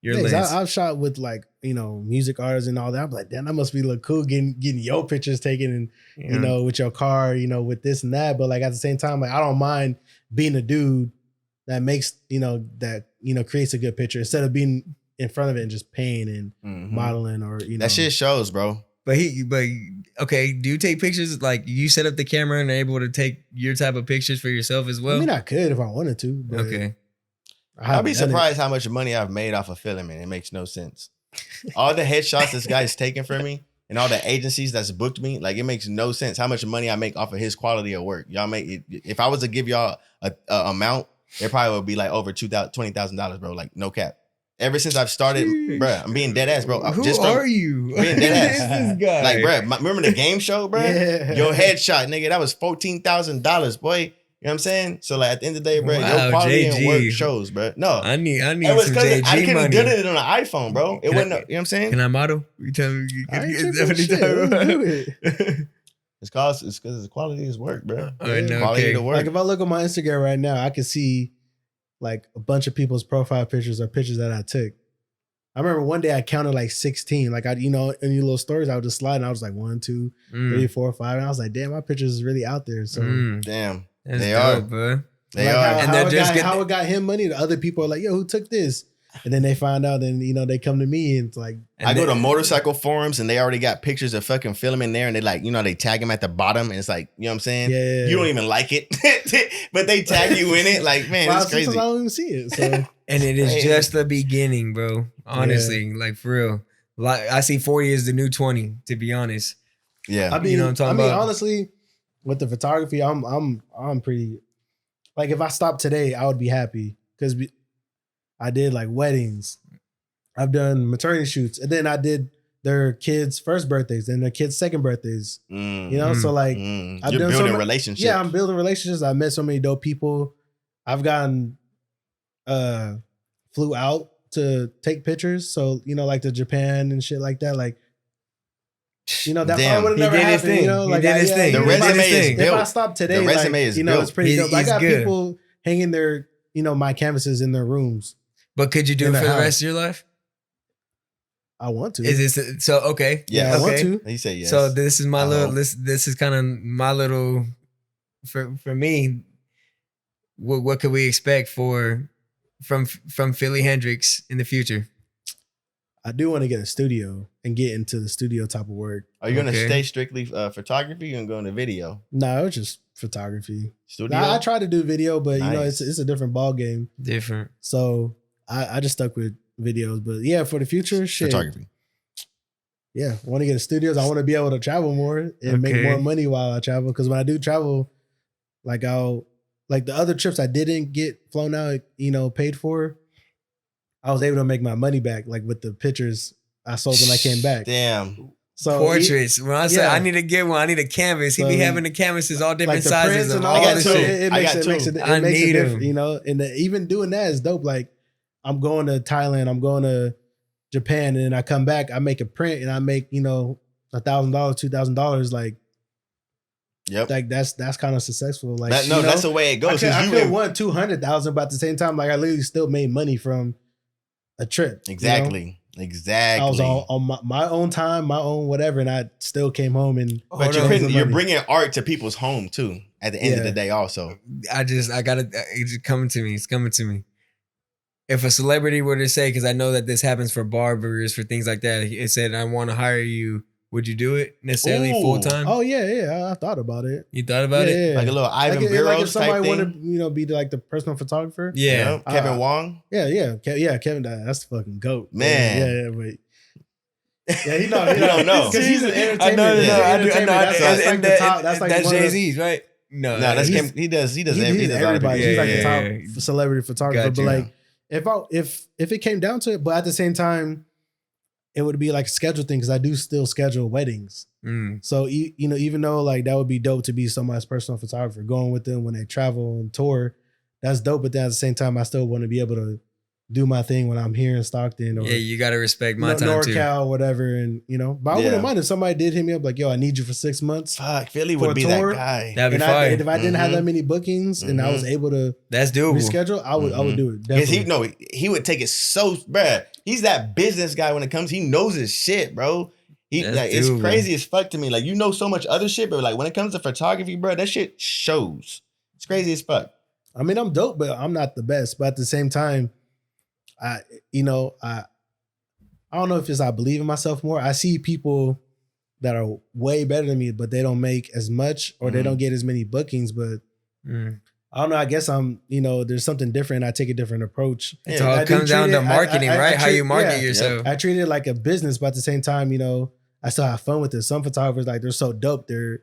your lens. I've shot with, like, you know, music artists and all that. I'm like, damn, that must be look cool getting your pictures taken and you know, with your car, you know, with this and that. But like at the same time, like, I don't mind being a dude that makes, you know, creates a good picture instead of being in front of it and just paying and modeling, or you know, that shit shows, bro. But okay, do you take pictures? Like, you set up the camera and are able to take your type of pictures for yourself as well? I mean, I could if I wanted to. But okay. I'd be surprised how much money I've made off of filming. It makes no sense. All the headshots this guy's taken from me and all the agencies that's booked me, like, it makes no sense how much money I make off of his quality of work. Y'all make it. If I was to give y'all a amount, it probably would be like over $20,000, bro. Like, no cap. Ever since I've started, bro, I'm being dead ass, bro. Who are you? Being dead ass. This guy. Like, bro, remember the game show, bro? Yeah. Your headshot, nigga, that was $14,000, boy. You know what I'm saying? So, like, at the end of the day, bro, Wow, your quality JG. and work shows, bro. No. I need It was some because I JG couldn't money. do it on an iPhone, bro. It wasn't, you know what I'm saying? Can I model? You tell me. I ain't Is tripping, shit. Let's do it. It's because the quality of his work, bro. All right, no, Quality okay. of the work. Like, if I look on my Instagram right now, I can see like a bunch of people's profile pictures or pictures that I took. I remember one day I counted like 16. Like, in your little stories, I would just slide and I was like 1, 2, 3, 4, 5. And I was like, damn, my pictures is really out there. So Damn. That's they dope, are, bro. They like are. How, And how, they're it just got, how it got him money. The other people are like, yo, who took this? And then they find out, and they come to me and it's like, I go to motorcycle forums and they already got pictures of fucking Phil in there, and they like, they tag him at the bottom, and it's like, you know what I'm saying? Yeah. You don't even like it, but they tag you in it. Like, man, it's crazy. I don't even see it. So. And it is just the beginning, bro. Honestly, like for real. Like I see 40 is the new 20, to be honest. Yeah. I mean, you know what I'm talking about? honestly, with the photography, I'm pretty, like if I stopped today, I would be happy because I did like weddings. I've done maternity shoots, and then I did their kids' first birthdays and their kids' second birthdays. So like I've You're done building relationships. Yeah, I'm building relationships. I met so many dope people. I've gotten flew out to take pictures. So like to Japan and shit like that. Like that Damn. would have never happened. He did his thing. The resume is built. If I stop today, the resume is built. It's pretty dope. I got good. people hanging their my canvases in their rooms. But could you do it for the rest of your life? I want to. Is this so? Okay. Yeah, I want to. He said yes. So this is my little. This is kind of my little. For me, what could we expect from Philly Hendrix in the future? I do want to get a studio and get into the studio type of work. Are you gonna stay strictly photography? You're gonna go into video? No, it's just photography. Studio. I try to do video, but Nice. it's a different ball game. Different. So I just stuck with videos. But yeah, for the future, shit. Photography. Yeah, I want to get a studios. I want to be able to travel more and make more money while I travel. Because when I do travel, like the other trips I didn't get flown out, paid for, I was able to make my money back, like with the pictures I sold when I came back. Damn. So portraits. When I say I need to get one, I need a canvas. He be having the canvases all different like sizes and all this shit. It makes it different, and even doing that is dope. Like I'm going to Thailand, I'm going to Japan, and then I come back, I make a print and I make, $1,000, $2,000. Like, yep. Like that's kind of successful. Like that's the way it goes. I could have won 200,000, but at the same time, like I literally still made money from a trip. Exactly. Exactly. I was on my own time, my own whatever, and I still came home and. But you're bringing art to people's home too. At the end of the day, also. I gotta. It's coming to me. It's coming to me. If a celebrity were to say, because I know that this happens for barbers, for things like that, it said, "I want to hire you." Would you do it necessarily full time? Oh yeah. I thought about it. You thought about it? Like a little Ivan Bureau like if somebody wanted, be like the personal photographer. Yeah, Kevin Wong. Yeah, Kevin. That's the fucking goat, man. But he don't know because he's an entertainment. I know. That's like that's Jay-Z's, right? No, that's he does everybody. He's like the top celebrity photographer. Gotcha. But like, if it came down to it, but at the same time, it would be like a schedule thing because I do still schedule weddings. So even though like that would be dope to be somebody's personal photographer, going with them when they travel and tour, that's dope. But then at the same time, I still want to be able to do my thing when I'm here in Stockton. Or, you got to respect my time too. NorCal, whatever, and but I wouldn't mind if somebody did hit me up like, "Yo, I need you for 6 months." Fuck, Philly would be that guy. That'd be fire. If I didn't have that many bookings and I was able to, that's doable. Reschedule, I would do it. Because he would take it so, bruh. He's that business guy when it comes. He knows his shit, bro. It's crazy as fuck to me. Like so much other shit, but like when it comes to photography, bro, that shit shows. It's crazy as fuck. I mean, I'm dope, but I'm not the best. But at the same time, I don't know if it's I believe in myself more. I see people that are way better than me, but they don't make as much or they don't get as many bookings. But I don't know. I guess I'm, there's something different. I take a different approach. It all comes down to marketing, right? How you market yourself. I treat it like a business, but at the same time, I still have fun with it. Some photographers, like they're so dope, they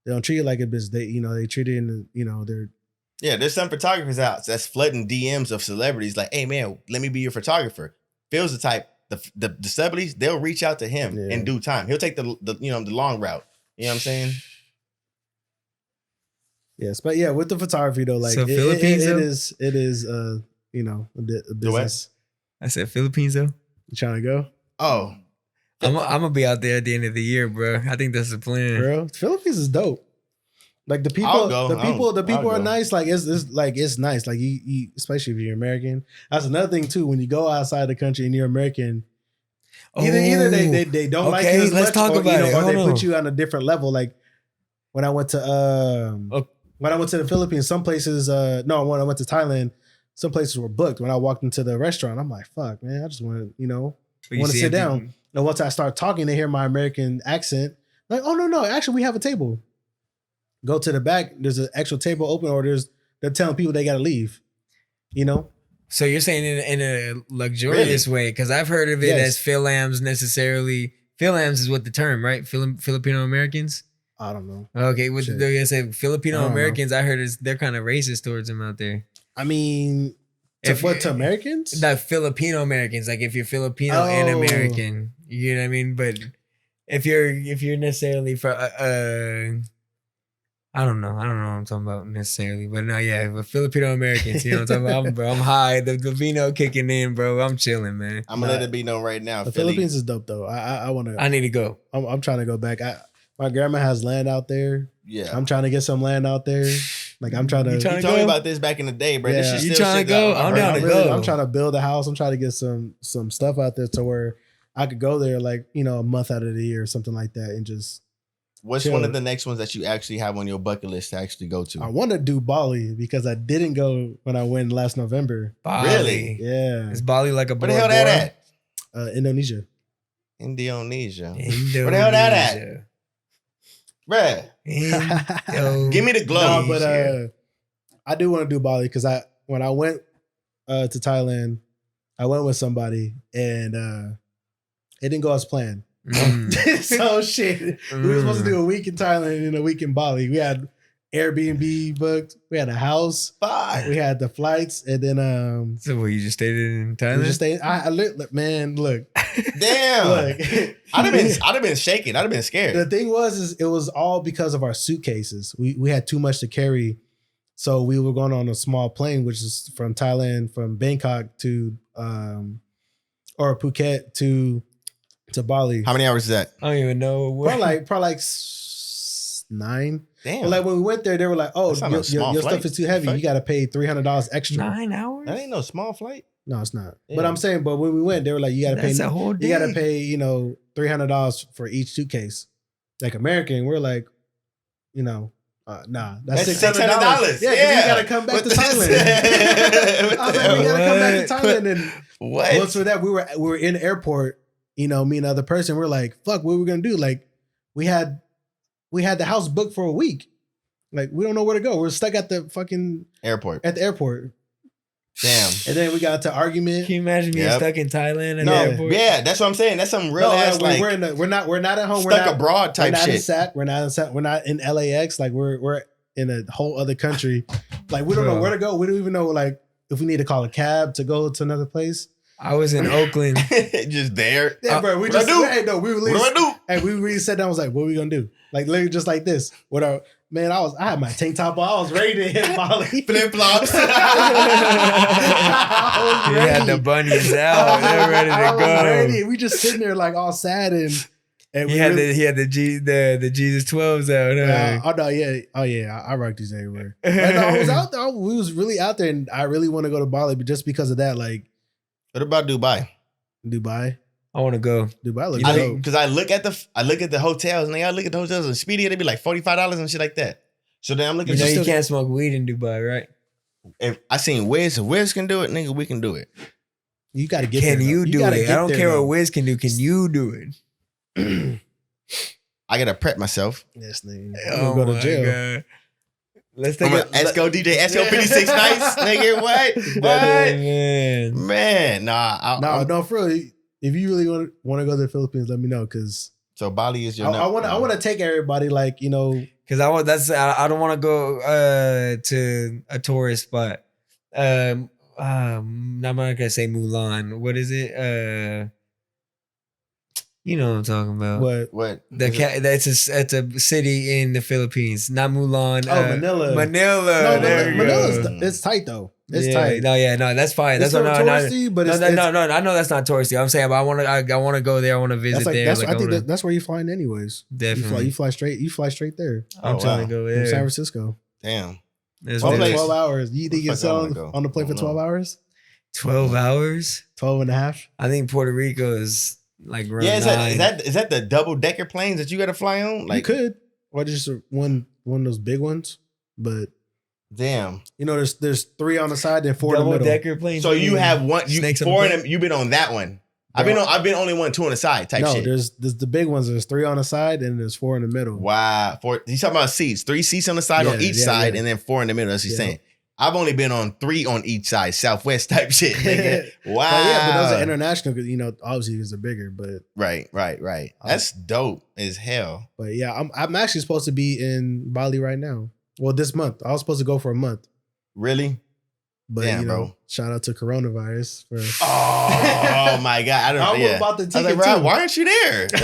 don't treat it like a business. They treat it in, they're. Yeah, there's some photographers out that's flooding DMs of celebrities like, "Hey man, let me be your photographer." Phil's the type, the celebrities, they'll reach out to him in due time. He'll take the long route. You know what I'm saying? Yes, but yeah, with the photography though, like so Philippines, it is a business. I said Philippines though. You trying to go? Oh, I'm gonna be out there at the end of the year, bro. I think that's the plan. Bro, Philippines is dope. Like the people are nice. Like it's nice. Like you, especially if you're American. That's another thing too. When you go outside the country and you're American, either they don't like you as let's much, talk or, about it. or they put you on a different level. Like when I went to the Philippines, some places. When I went to Thailand, some places were booked. When I walked into the restaurant, I'm like, fuck, man, I just want to, want to sit down. And once I start talking, they hear my American accent. Like, oh, no, actually, we have a table. Go to the back. There's an actual table open, or they're telling people they got to leave, So you're saying in a luxurious way, because I've heard of it as Philams necessarily. Philams is what the term, right? Filipino Americans? I don't know. Okay, what they're going to say Filipino Americans, I heard they're kind of racist towards them out there. I mean, to Americans? The Filipino Americans, like if you're Filipino and American, you know what I mean? But if you're necessarily for I don't know what I'm talking about necessarily, but no, yeah, but Filipino Americans, you know what I'm talking about? I'm high, the vino kicking in, bro. I'm chilling, man. I'm gonna let it be known right now. The Philippines is dope though. I need to go. I'm trying to go back. My grandma has land out there. Yeah, I'm trying to get some land out there. Like I'm trying to. You told me about this back in the day, bro. Yeah. This You trying to go? I'm down to go. I'm trying to build a house. I'm trying to get some stuff out there to where I could go there, like a month out of the year or something like that, and just. What's one of the next ones that you actually have on your bucket list to actually go to? I want to do Bali because I didn't go when I went last November. Bali. Really? Yeah. Is Bali like a Where the hell that at? Indonesia. Indonesia. Where the hell that at? Bruh. Give me the glow. No, but I do want to do Bali because when I went to Thailand, I went with somebody and it didn't go as planned. So shit. We were supposed to do a week in Thailand and a week in Bali. We had Airbnb booked. We had a house. We had the flights, and then So what, you just stayed in Thailand? We just stayed. I look, man, look. Damn. Look. I'd have been shaking. I'd have been scared. The thing was it was all because of our suitcases. We had too much to carry. So we were going on a small plane, which is from Thailand, from Bangkok to or Phuket to Bali. How many hours is that? I don't even know. Probably like 9. Damn. But like when we went there, they were like, "Oh, your flight. stuff is too heavy. You got to pay $300 extra." 9 hours? That ain't no small flight. No, it's not. Yeah. But I'm saying, but when we went, they were like, "You got to pay. That's a whole day. You got to pay, $300 for each suitcase." Like American, we're like, nah, that's $600. Yeah, because we got to come back to Thailand. I was like, we got to come back to Thailand. And what? once for that, we were in the airport. Me and another person, we're like, fuck, what are we gonna do? Like, we had the house booked for a week. Like, we don't know where to go. We're stuck at the fucking airport. At the airport. Damn. And then we got into argument. Can you imagine being stuck in Thailand at the airport? Yeah, that's what I'm saying. That's some real ass like we're not at home. Stuck abroad type shit. We're not in SAT. We're not in LAX. Like we're in a whole other country. Like we don't know where to go. We don't even know like if we need to call a cab to go to another place. I was in Oakland. Just there. Yeah, bro. We what just do? Hey, no, we really. What do I do? Hey, we really sat down. Was like, what are we gonna do? Like literally just like this. Man, I had my tank top on. I was ready to hit Molly. Flip flops. He had the bunnies out. They're ready to go. Ready. We just sitting there like all sad and he had the Jesus 12s out. Huh? Oh yeah. I rock these everywhere. And I was out there. We was really out there, and I really want to go to Bali, but just because of that, like. What about Dubai? I want to go. Dubai looks dope. Because I look at the hotels, and I look at the hotels in Expedia, they be like $45 and shit like that. So then I'm looking. You can't smoke weed in Dubai, right? If I seen Wiz, if Wiz can do it, nigga, we can do it. You got to get. Can there, you do it? I don't care what Wiz can do. Can you do it? I gotta prep myself. Yes, nigga. I'm gonna go to jail. God. Let's take Esco DJ, Esco 56 nights, nigga. What? Man, no, for real. If you really want to go to the Philippines, let me know. Cause so Bali is your. I want to take everybody, like because I don't want to go to a tourist spot. I'm not gonna say Mulan. What is it? You know what I'm talking about. What? It's a city in the Philippines, not Mulan. Manila. Manila. Manila's it's tight though. It's tight. No, that's fine. That's what touristy, but no. I know that's not touristy. I'm saying, but I want to go there. I want to visit there. I think that's where you flying anyways. Definitely, you fly straight there. I'm trying to go there. From San Francisco. Damn. 12 hours. You think you sell on the plane for 12 hours? 12 hours? 12 and a half? I think Puerto Rico is like around 9. Is that the double decker planes that you got to fly on? Like you could, or just one of those big ones, but Damn. You know, there's 3 on the side and 4 in the Double middle. decker plane. So you have one. You Snakes on 4 the in them. You've been on that one. Bro. I've been only 2 on the side type No, shit. there's the big ones. There's 3 on the side and there's 4 in the middle. Wow. He's talking about seats. 3 seats on the side on each side, and then 4 in the middle. That's what he's saying. I've only been on 3 on each side, Southwest type shit. Nigga. Wow. But those are international because, you know, obviously because they're bigger. But Right. That's dope as hell. But yeah, I'm actually supposed to be in Bali right now. Well, this month. I was supposed to go for a month. Really? But Damn, you know, bro. Shout out to coronavirus for Oh my God. I was about to I was ticket like, too. why aren't you there? like,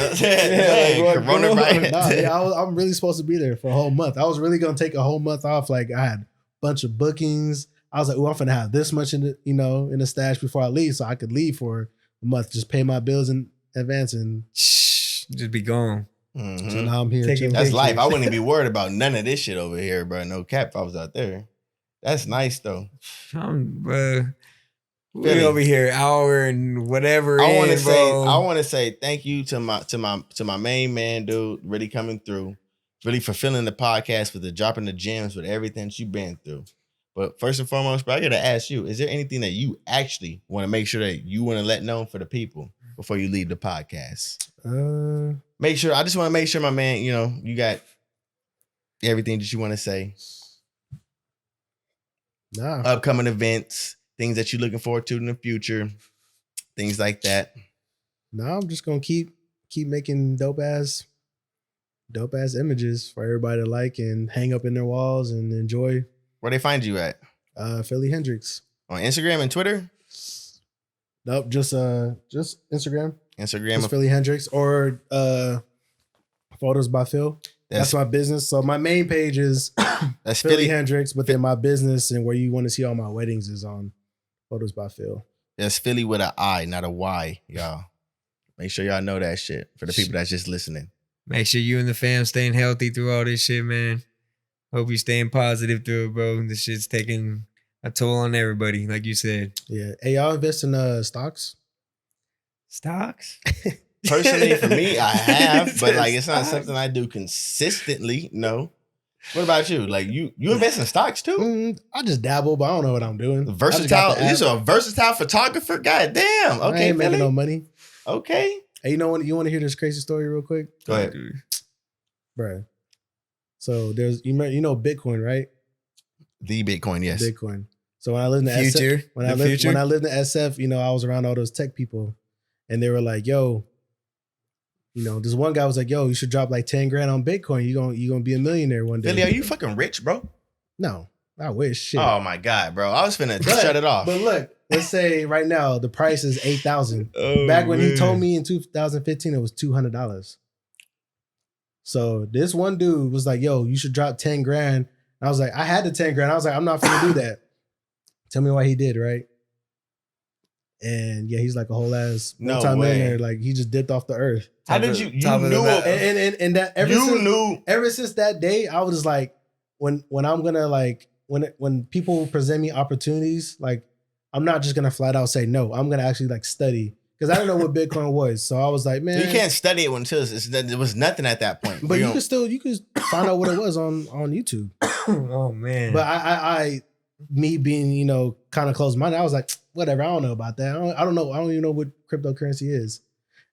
Coronavirus. Nah, yeah, I'm really supposed to be there for a whole month. I was really gonna take a whole month off. Like I had a bunch of bookings. I was like, oh, I'm gonna have this much in the, you know, in the stash before I leave, so I could leave for a month, just pay my bills in advance, and just be gone. Mhm. so now I'm here. Taking chilling. That's pictures. life. I wouldn't be worried about none of this shit over here, bro. No cap if I was out there. That's nice though. We Philly. over here hour and whatever. I want to in, say, bro. I want to say thank you to my main man, dude, really coming through, really fulfilling the podcast with the dropping the gems with everything you've been through. But first and foremost, bro, I gotta ask you: is there anything that you actually want to make sure that you want to let known for the people before you leave the podcast? Make sure. I just want to make sure, my man, you know, you got everything that you want to say. Nah. Upcoming events, things that you're looking forward to in the future, things like that. No, I'm just gonna keep making dope ass images for everybody to like and hang up in their walls and enjoy. Where they find you at? Philly Hendrix. On Instagram and Twitter? Nope, just Instagram. Instagram. Just Philly Hendrix or PhotosbyPhil. That's my business. So my main page is That's Philly Hendrix, but then my business and where you want to see all my weddings is on PhotosbyPhil. That's Philly with an I, not a Y, y'all. Make sure y'all know that shit for the people that's just listening. Make sure you and the fam staying healthy through all this shit, man. Hope you staying positive through it, bro. This shit's taking a toll on everybody, like you said. Yeah. Hey, y'all invest in stocks? Stocks? Personally, for me, I have, but like it's not something I do consistently. No. What about you? Like you invest in stocks too? I just dabble, but I don't know what I'm doing. Versatile. You're a versatile photographer. God damn. I Okay, ain't making Philly. no money. Okay. Hey, you know what? You want to hear this crazy story real quick? Go ahead. Bruh. So there's you know Bitcoin, right? The Bitcoin, yes. Bitcoin. So when I lived in the Future. SF, when I lived in SF, you know, I was around all those tech people, and they were like, "Yo, you know, this one guy was like, yo, you should drop like 10 grand on Bitcoin. You gonna be a millionaire one day." Philly, are you fucking rich, bro? No, I wish. Shit. Oh my God, bro. I was finna shut it off. But look, let's say right now the price is $8,000. Oh, Back when man. he told me in 2015, it was $200. So this one dude was like, yo, you should drop 10 grand. And I was like, I had the 10 grand. I was like, I'm not gonna do that. Tell me why he did, right? And yeah, he's like a whole ass No multi-millionaire. way. Like he just dipped off the earth. How did you top of the knew map. And that ever since that day, I was just like, when I'm gonna like when people present me opportunities, like I'm not just gonna flat out say no. I'm gonna actually like study because I didn't know what Bitcoin was. So I was like, man, you can't study it until it was nothing at that point. But you could find out what it was on YouTube. Oh man. But I me being, you know, kind of closed-minded, I was like, whatever, I don't know about that. I don't know. I don't even know what cryptocurrency is.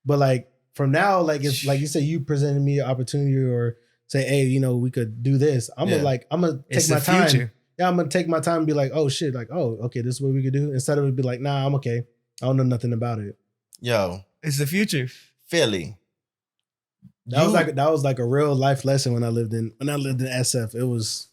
But like from now, like it's like you say, you presented me an opportunity or say, hey, you know, we could do this. I'm gonna take my time. Future. Yeah, I'm gonna take my time and be like, oh shit, like, oh, okay, this is what we could do. Instead of it be like, nah, I'm okay. I don't know nothing about it. Yo, It's the future. Philly. That was like a real life lesson when I lived in SF. It was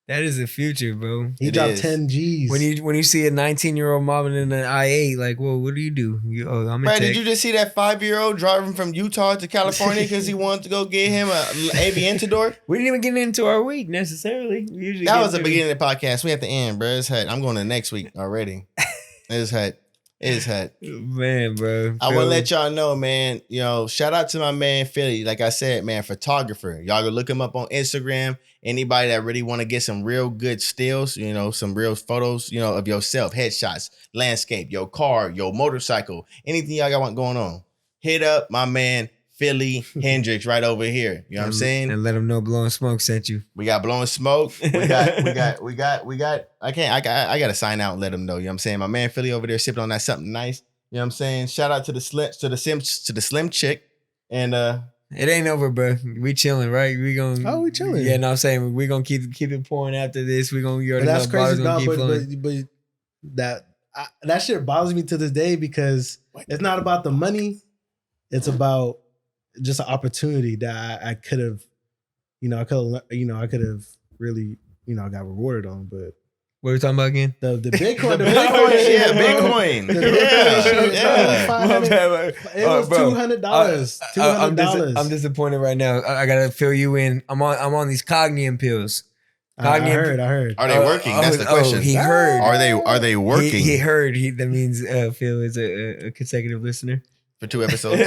That is the future, bro. he It dropped is. 10 G's. When you see a 19-year-old mobbing in an I-8, like, well, what do you do? I'm Brad, gonna did you just see that 5-year-old driving from Utah to California because he wanted to go get him a Avientador? We didn't even get into our week necessarily. We usually That get was the through- beginning of the podcast. We have to end, bro. It's hot. I'm going to next week already. It's hot. It's hot. Man, bro. I want to let y'all know, man, you know, shout out to my man, Philly. Like I said, man, photographer. Y'all go look him up on Instagram. Anybody that really want to get some real good stills, you know, some real photos, you know, of yourself, headshots, landscape, your car, your motorcycle, anything y'all got want going on. Hit up my man, Philly Hendrix right over here. You know what I'm saying? And let them know Blowin Smoke sent you. We got Blowin Smoke. We got. I gotta sign out and let them know. You know what I'm saying? My man Philly over there sipping on that something nice. You know what I'm saying? Shout out to the slim chick. And it ain't over, bro. We chilling, right? We chilling. Yeah, no, I'm saying we gonna keep it pouring after this. We gonna. You already That's know crazy, gonna keep but flowing. that shit bothers me to this day because it's not about the money. It's about just an opportunity that I could have, I could have really, got rewarded on. But what are we talking about again? The Bitcoin, yeah, Bitcoin. It was $200. $200. I'm disappointed right now. I gotta fill you in. I'm on these cognium pills. I heard. Are they working? That's the question. He heard. Are they working? He heard. That means Phil is a consecutive listener. For 2 episodes.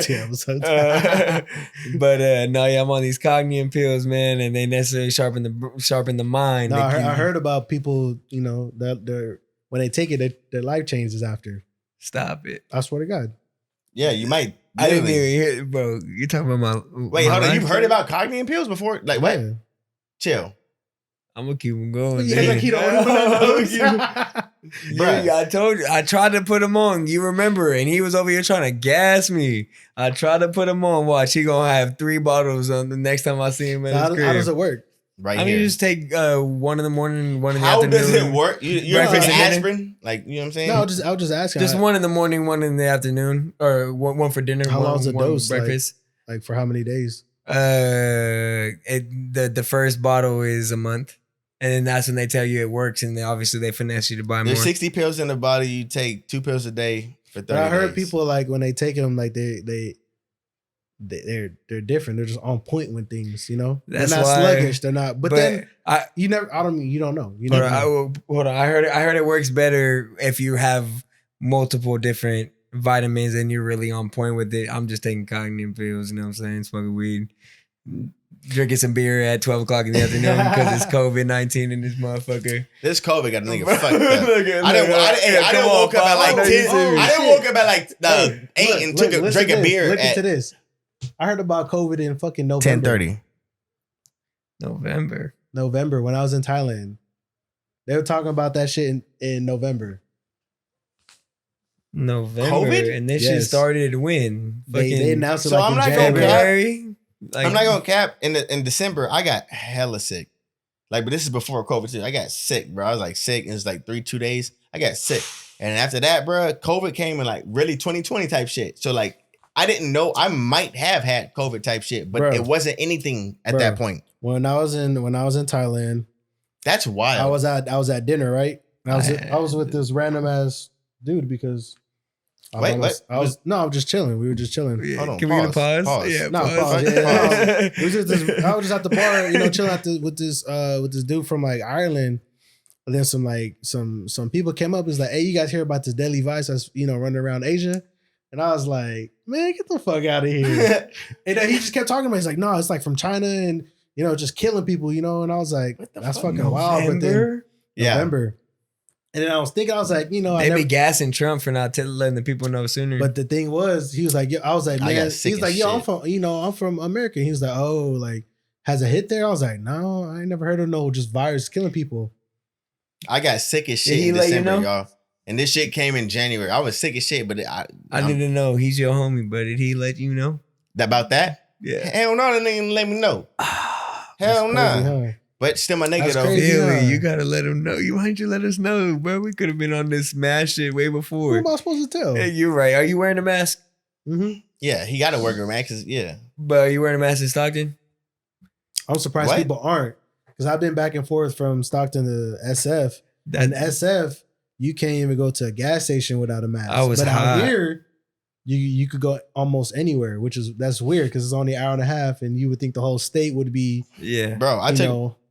2 episodes. But no, yeah, I'm on these cognium pills, man, and they necessarily sharpen the mind. No, I heard about people, that when they take it, their life changes after. Stop it. I swear to God. Yeah, you might. I didn't even hear it, bro. You're talking about my Wait, hold on. You've heard about cognium pills before? Like what? Yeah. Chill. I'm gonna keep them going. Yeah, like he don't Yeah, I told you. I tried to put him on. You remember? And he was over here trying to gas me. I tried to put him on. Watch, he gonna have 3 bottles on the next time I see him at his crib. How does it work? Right I mean, here. you just take 1 in the morning, 1 in the How afternoon. does it work? You're Breakfast taking and aspirin? Like, you know what I'm saying? No, I was just asking. Just 1 in the morning, 1 in the afternoon, or one for dinner. How long's the one dose? breakfast. Like for how many days? The first bottle is a month. And then that's when they tell you it works, and then obviously they finesse you to buy more. There's 60 pills in the body. You take 2 pills a day for 30 days. I heard people like when they take them, like they're different. They're just on point with things, That's they're not why, sluggish. They're not. But then you don't know. You never know. Hold on. I heard it works better if you have multiple different vitamins and you're really on point with it. I'm just taking cognitive pills. You know what I'm saying? Smoking weed. Drinking some beer at 12 o'clock in the afternoon because it's COVID-19 in this motherfucker. This COVID got a nigga fucked up. I didn't woke up at like 10. I didn't woke up at like 8 and drank a beer. Look into this. I heard about COVID in fucking November. 10:30. November when I was in Thailand. They were talking about that shit in November. COVID? And this shit started when? They announced it so like I'm in not January. I'm not gonna cap. In December, I got hella sick. Like, but this is before COVID too. I got sick, bro. I was like sick. It was like 2 days. I got sick, and after that, bro, COVID came in like really 2020 type shit. So like, I didn't know I might have had COVID type shit, but it wasn't anything at that point. When I was in Thailand, that's wild. I was at dinner, right? I was with this random ass dude because. I'm just chilling. We were just chilling. Yeah. Hold on, Can we get a pause? Yeah, pause. Yeah. I was just at the bar, chilling with this dude from like Ireland. And then some people came up and was like, "Hey, you guys hear about this deadly virus that's running around Asia?" And I was like, "Man, get the fuck out of here!" And he just kept talking about it. He's like, "No, it's like from China and just killing people." And I was like, "That's fucking wild." But then November. And then I was thinking, I was like, they be gassing Trump for not letting the people know sooner. But the thing was, he was like, I was like, man, he's like, yo, I'm from America. He was like, oh, like, has it hit there? I was like, no, I ain't never heard of no just virus killing people. I got sick as shit in December, y'all. And this shit came in January. I was sick as shit, but I didn't know. He's your homie, but did he let you know? About that? Yeah. Hell no, that nigga let me know. Hell no. Nah. But still my nigga though. Really, you gotta let him know. Why didn't you let us know, bro? We could have been on this smash shit way before. Who am I supposed to tell? Hey, you're right. Are you wearing a mask? Mm-hmm. Yeah, he got to wear a mask. Yeah. But are you wearing a mask in Stockton? I'm surprised people aren't. Because I've been back and forth from Stockton to SF. And SF, you can't even go to a gas station without a mask. But out here, you could go almost anywhere, that's weird because it's only an hour and a half, and you would think the whole state would be. Yeah, bro.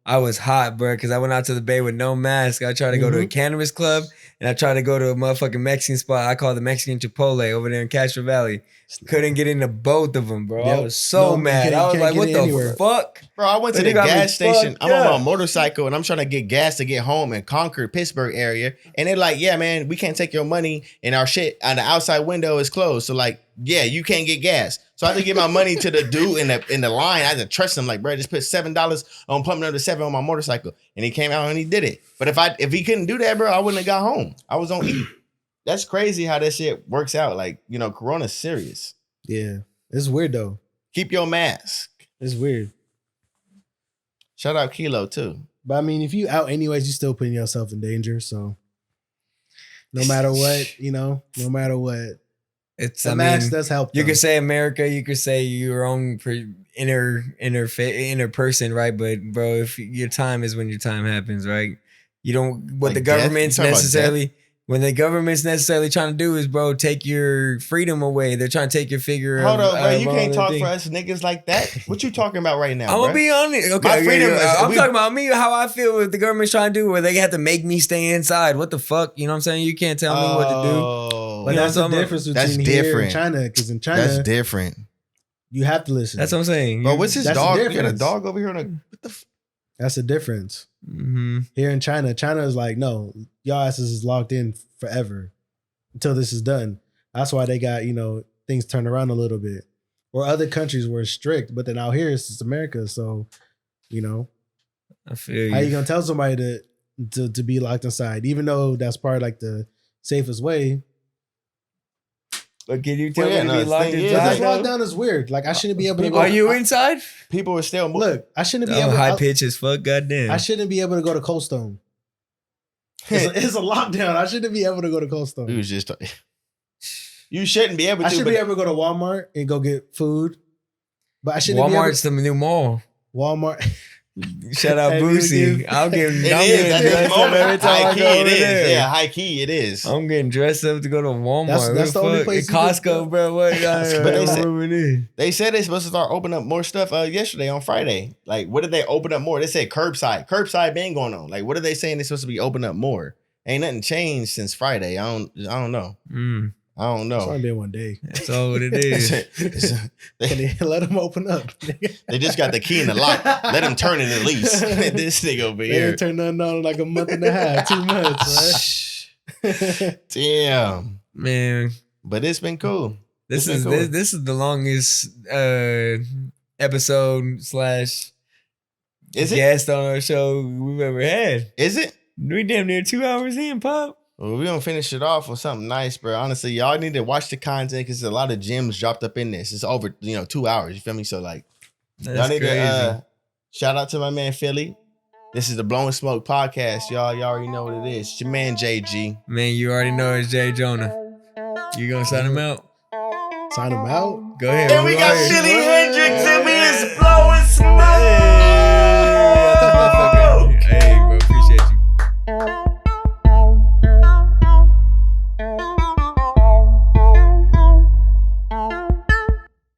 I was hot, bro, because I went out to the Bay with no mask. I tried to go to a cannabis club, and I tried to go to a motherfucking Mexican spot. I call the Mexican Chipotle over there in Castro Valley. Couldn't get into both of them, bro. Yep. I was so mad. I was like, what the fuck? Bro, I went to the gas station. I'm on my motorcycle, and I'm trying to get gas to get home in Concord, Pittsburgh area. And they're like, yeah, man, we can't take your money, and our shit on the outside window is closed. So, like, yeah, you can't get gas. So I had to give my money to the dude in the line. I had to trust him. Like, bro, just put $7 on pumping up to 7 on my motorcycle, and he came out and he did it. But if he couldn't do that, bro, I wouldn't have got home. I was on E. That's crazy how that shit works out. Like, you know, Corona's serious. Yeah, it's weird though. Keep your mask. It's weird. Shout out Kilo too. But I mean, if you out anyways, you still putting yourself in danger. So no matter what, you know, no matter what, It's the mask does help. You could say America, you could say your own inner person, right? But bro, if your time is when your time happens, right? You don't what Like the death? government's You talking about necessarily when the government's necessarily trying to do is, bro, take your freedom away. They're trying to take your figure. Hold of, up, bro. You all can't the talk things. for us niggas like that. What you talking about right now? I'm gonna be honest. Okay, My freedom is- I'm we- talking about me. How I feel with the government's trying to do, where they have to make me stay inside. What the fuck? You know what I'm saying? You can't tell me what to do. Oh, But You know that's the what I'm talking difference about? between That's here different. and China. Because in China, that's different. you have to listen. That's what I'm saying. But what's his That's the dog? You got a difference. dog over here on a what the That's the difference. Mm-hmm. Here in China, China is like, no, y'all asses is locked in forever until this is done. That's why they got, you know, things turned around a little bit. Or other countries were strict, but then out here it's America. So, you know, I feel how you you. gonna tell somebody to be locked inside, even though that's probably like the safest way? But can you tell Well, yeah, me no, to be the locked thing is, inside? This like, lockdown is weird. Like I shouldn't be able to go. Are you inside? people are still Look, I shouldn't be I'm able. high pitch as fuck. Goddamn. I shouldn't be able to go to Cold Stone. It's a lockdown. I shouldn't be able to go to Cold Stone. You was just you shouldn't be able to. I should but be able to go to Walmart and go get food, but I shouldn't Walmart's be the new mall. able. Walmart. Shout out Hey, Boosie. dude. I'll give him. It I'm is getting at dressed this up moment. every time High I key, go it over is. there. Yeah, high key, it is. I'm getting dressed up to go to Walmart. That's What the only place At you can Costco, go. bro. What? But they said- it is. They said they're supposed to start opening up more stuff yesterday on Friday. Like, what did they open up more? They said curbside. Curbside been going on. Like, what are they saying they're supposed to be opening up more? Ain't nothing changed since Friday. I don't know. I don't It's know. only been one day. That's all what it is. Can they, they let them open up? they just got the key in the lock. Let them turn it at least. This nigga over They here. ain't turned nothing on in like a month and a half, 2 months, right? Damn. Man, But it's been cool. this It's is been cool. this is the longest episode slash Is it? guest on our show we've ever had. Is it? We damn near 2 hours in, Pop. Well, we're gonna finish it off with something nice, bro. Honestly, y'all need to watch the content because there's a lot of gems dropped up in this. It's over, 2 hours. You feel me? So like, y'all That's need crazy. to shout out to my man Philly. This is the Blowin Smoke podcast, y'all. Y'all already know what it is. It's your man JG. Man, you already know it's Jay Jonah. You gonna sign him out? Sign them out. Go ahead. And we got Go ahead. Philly Hendrix, and we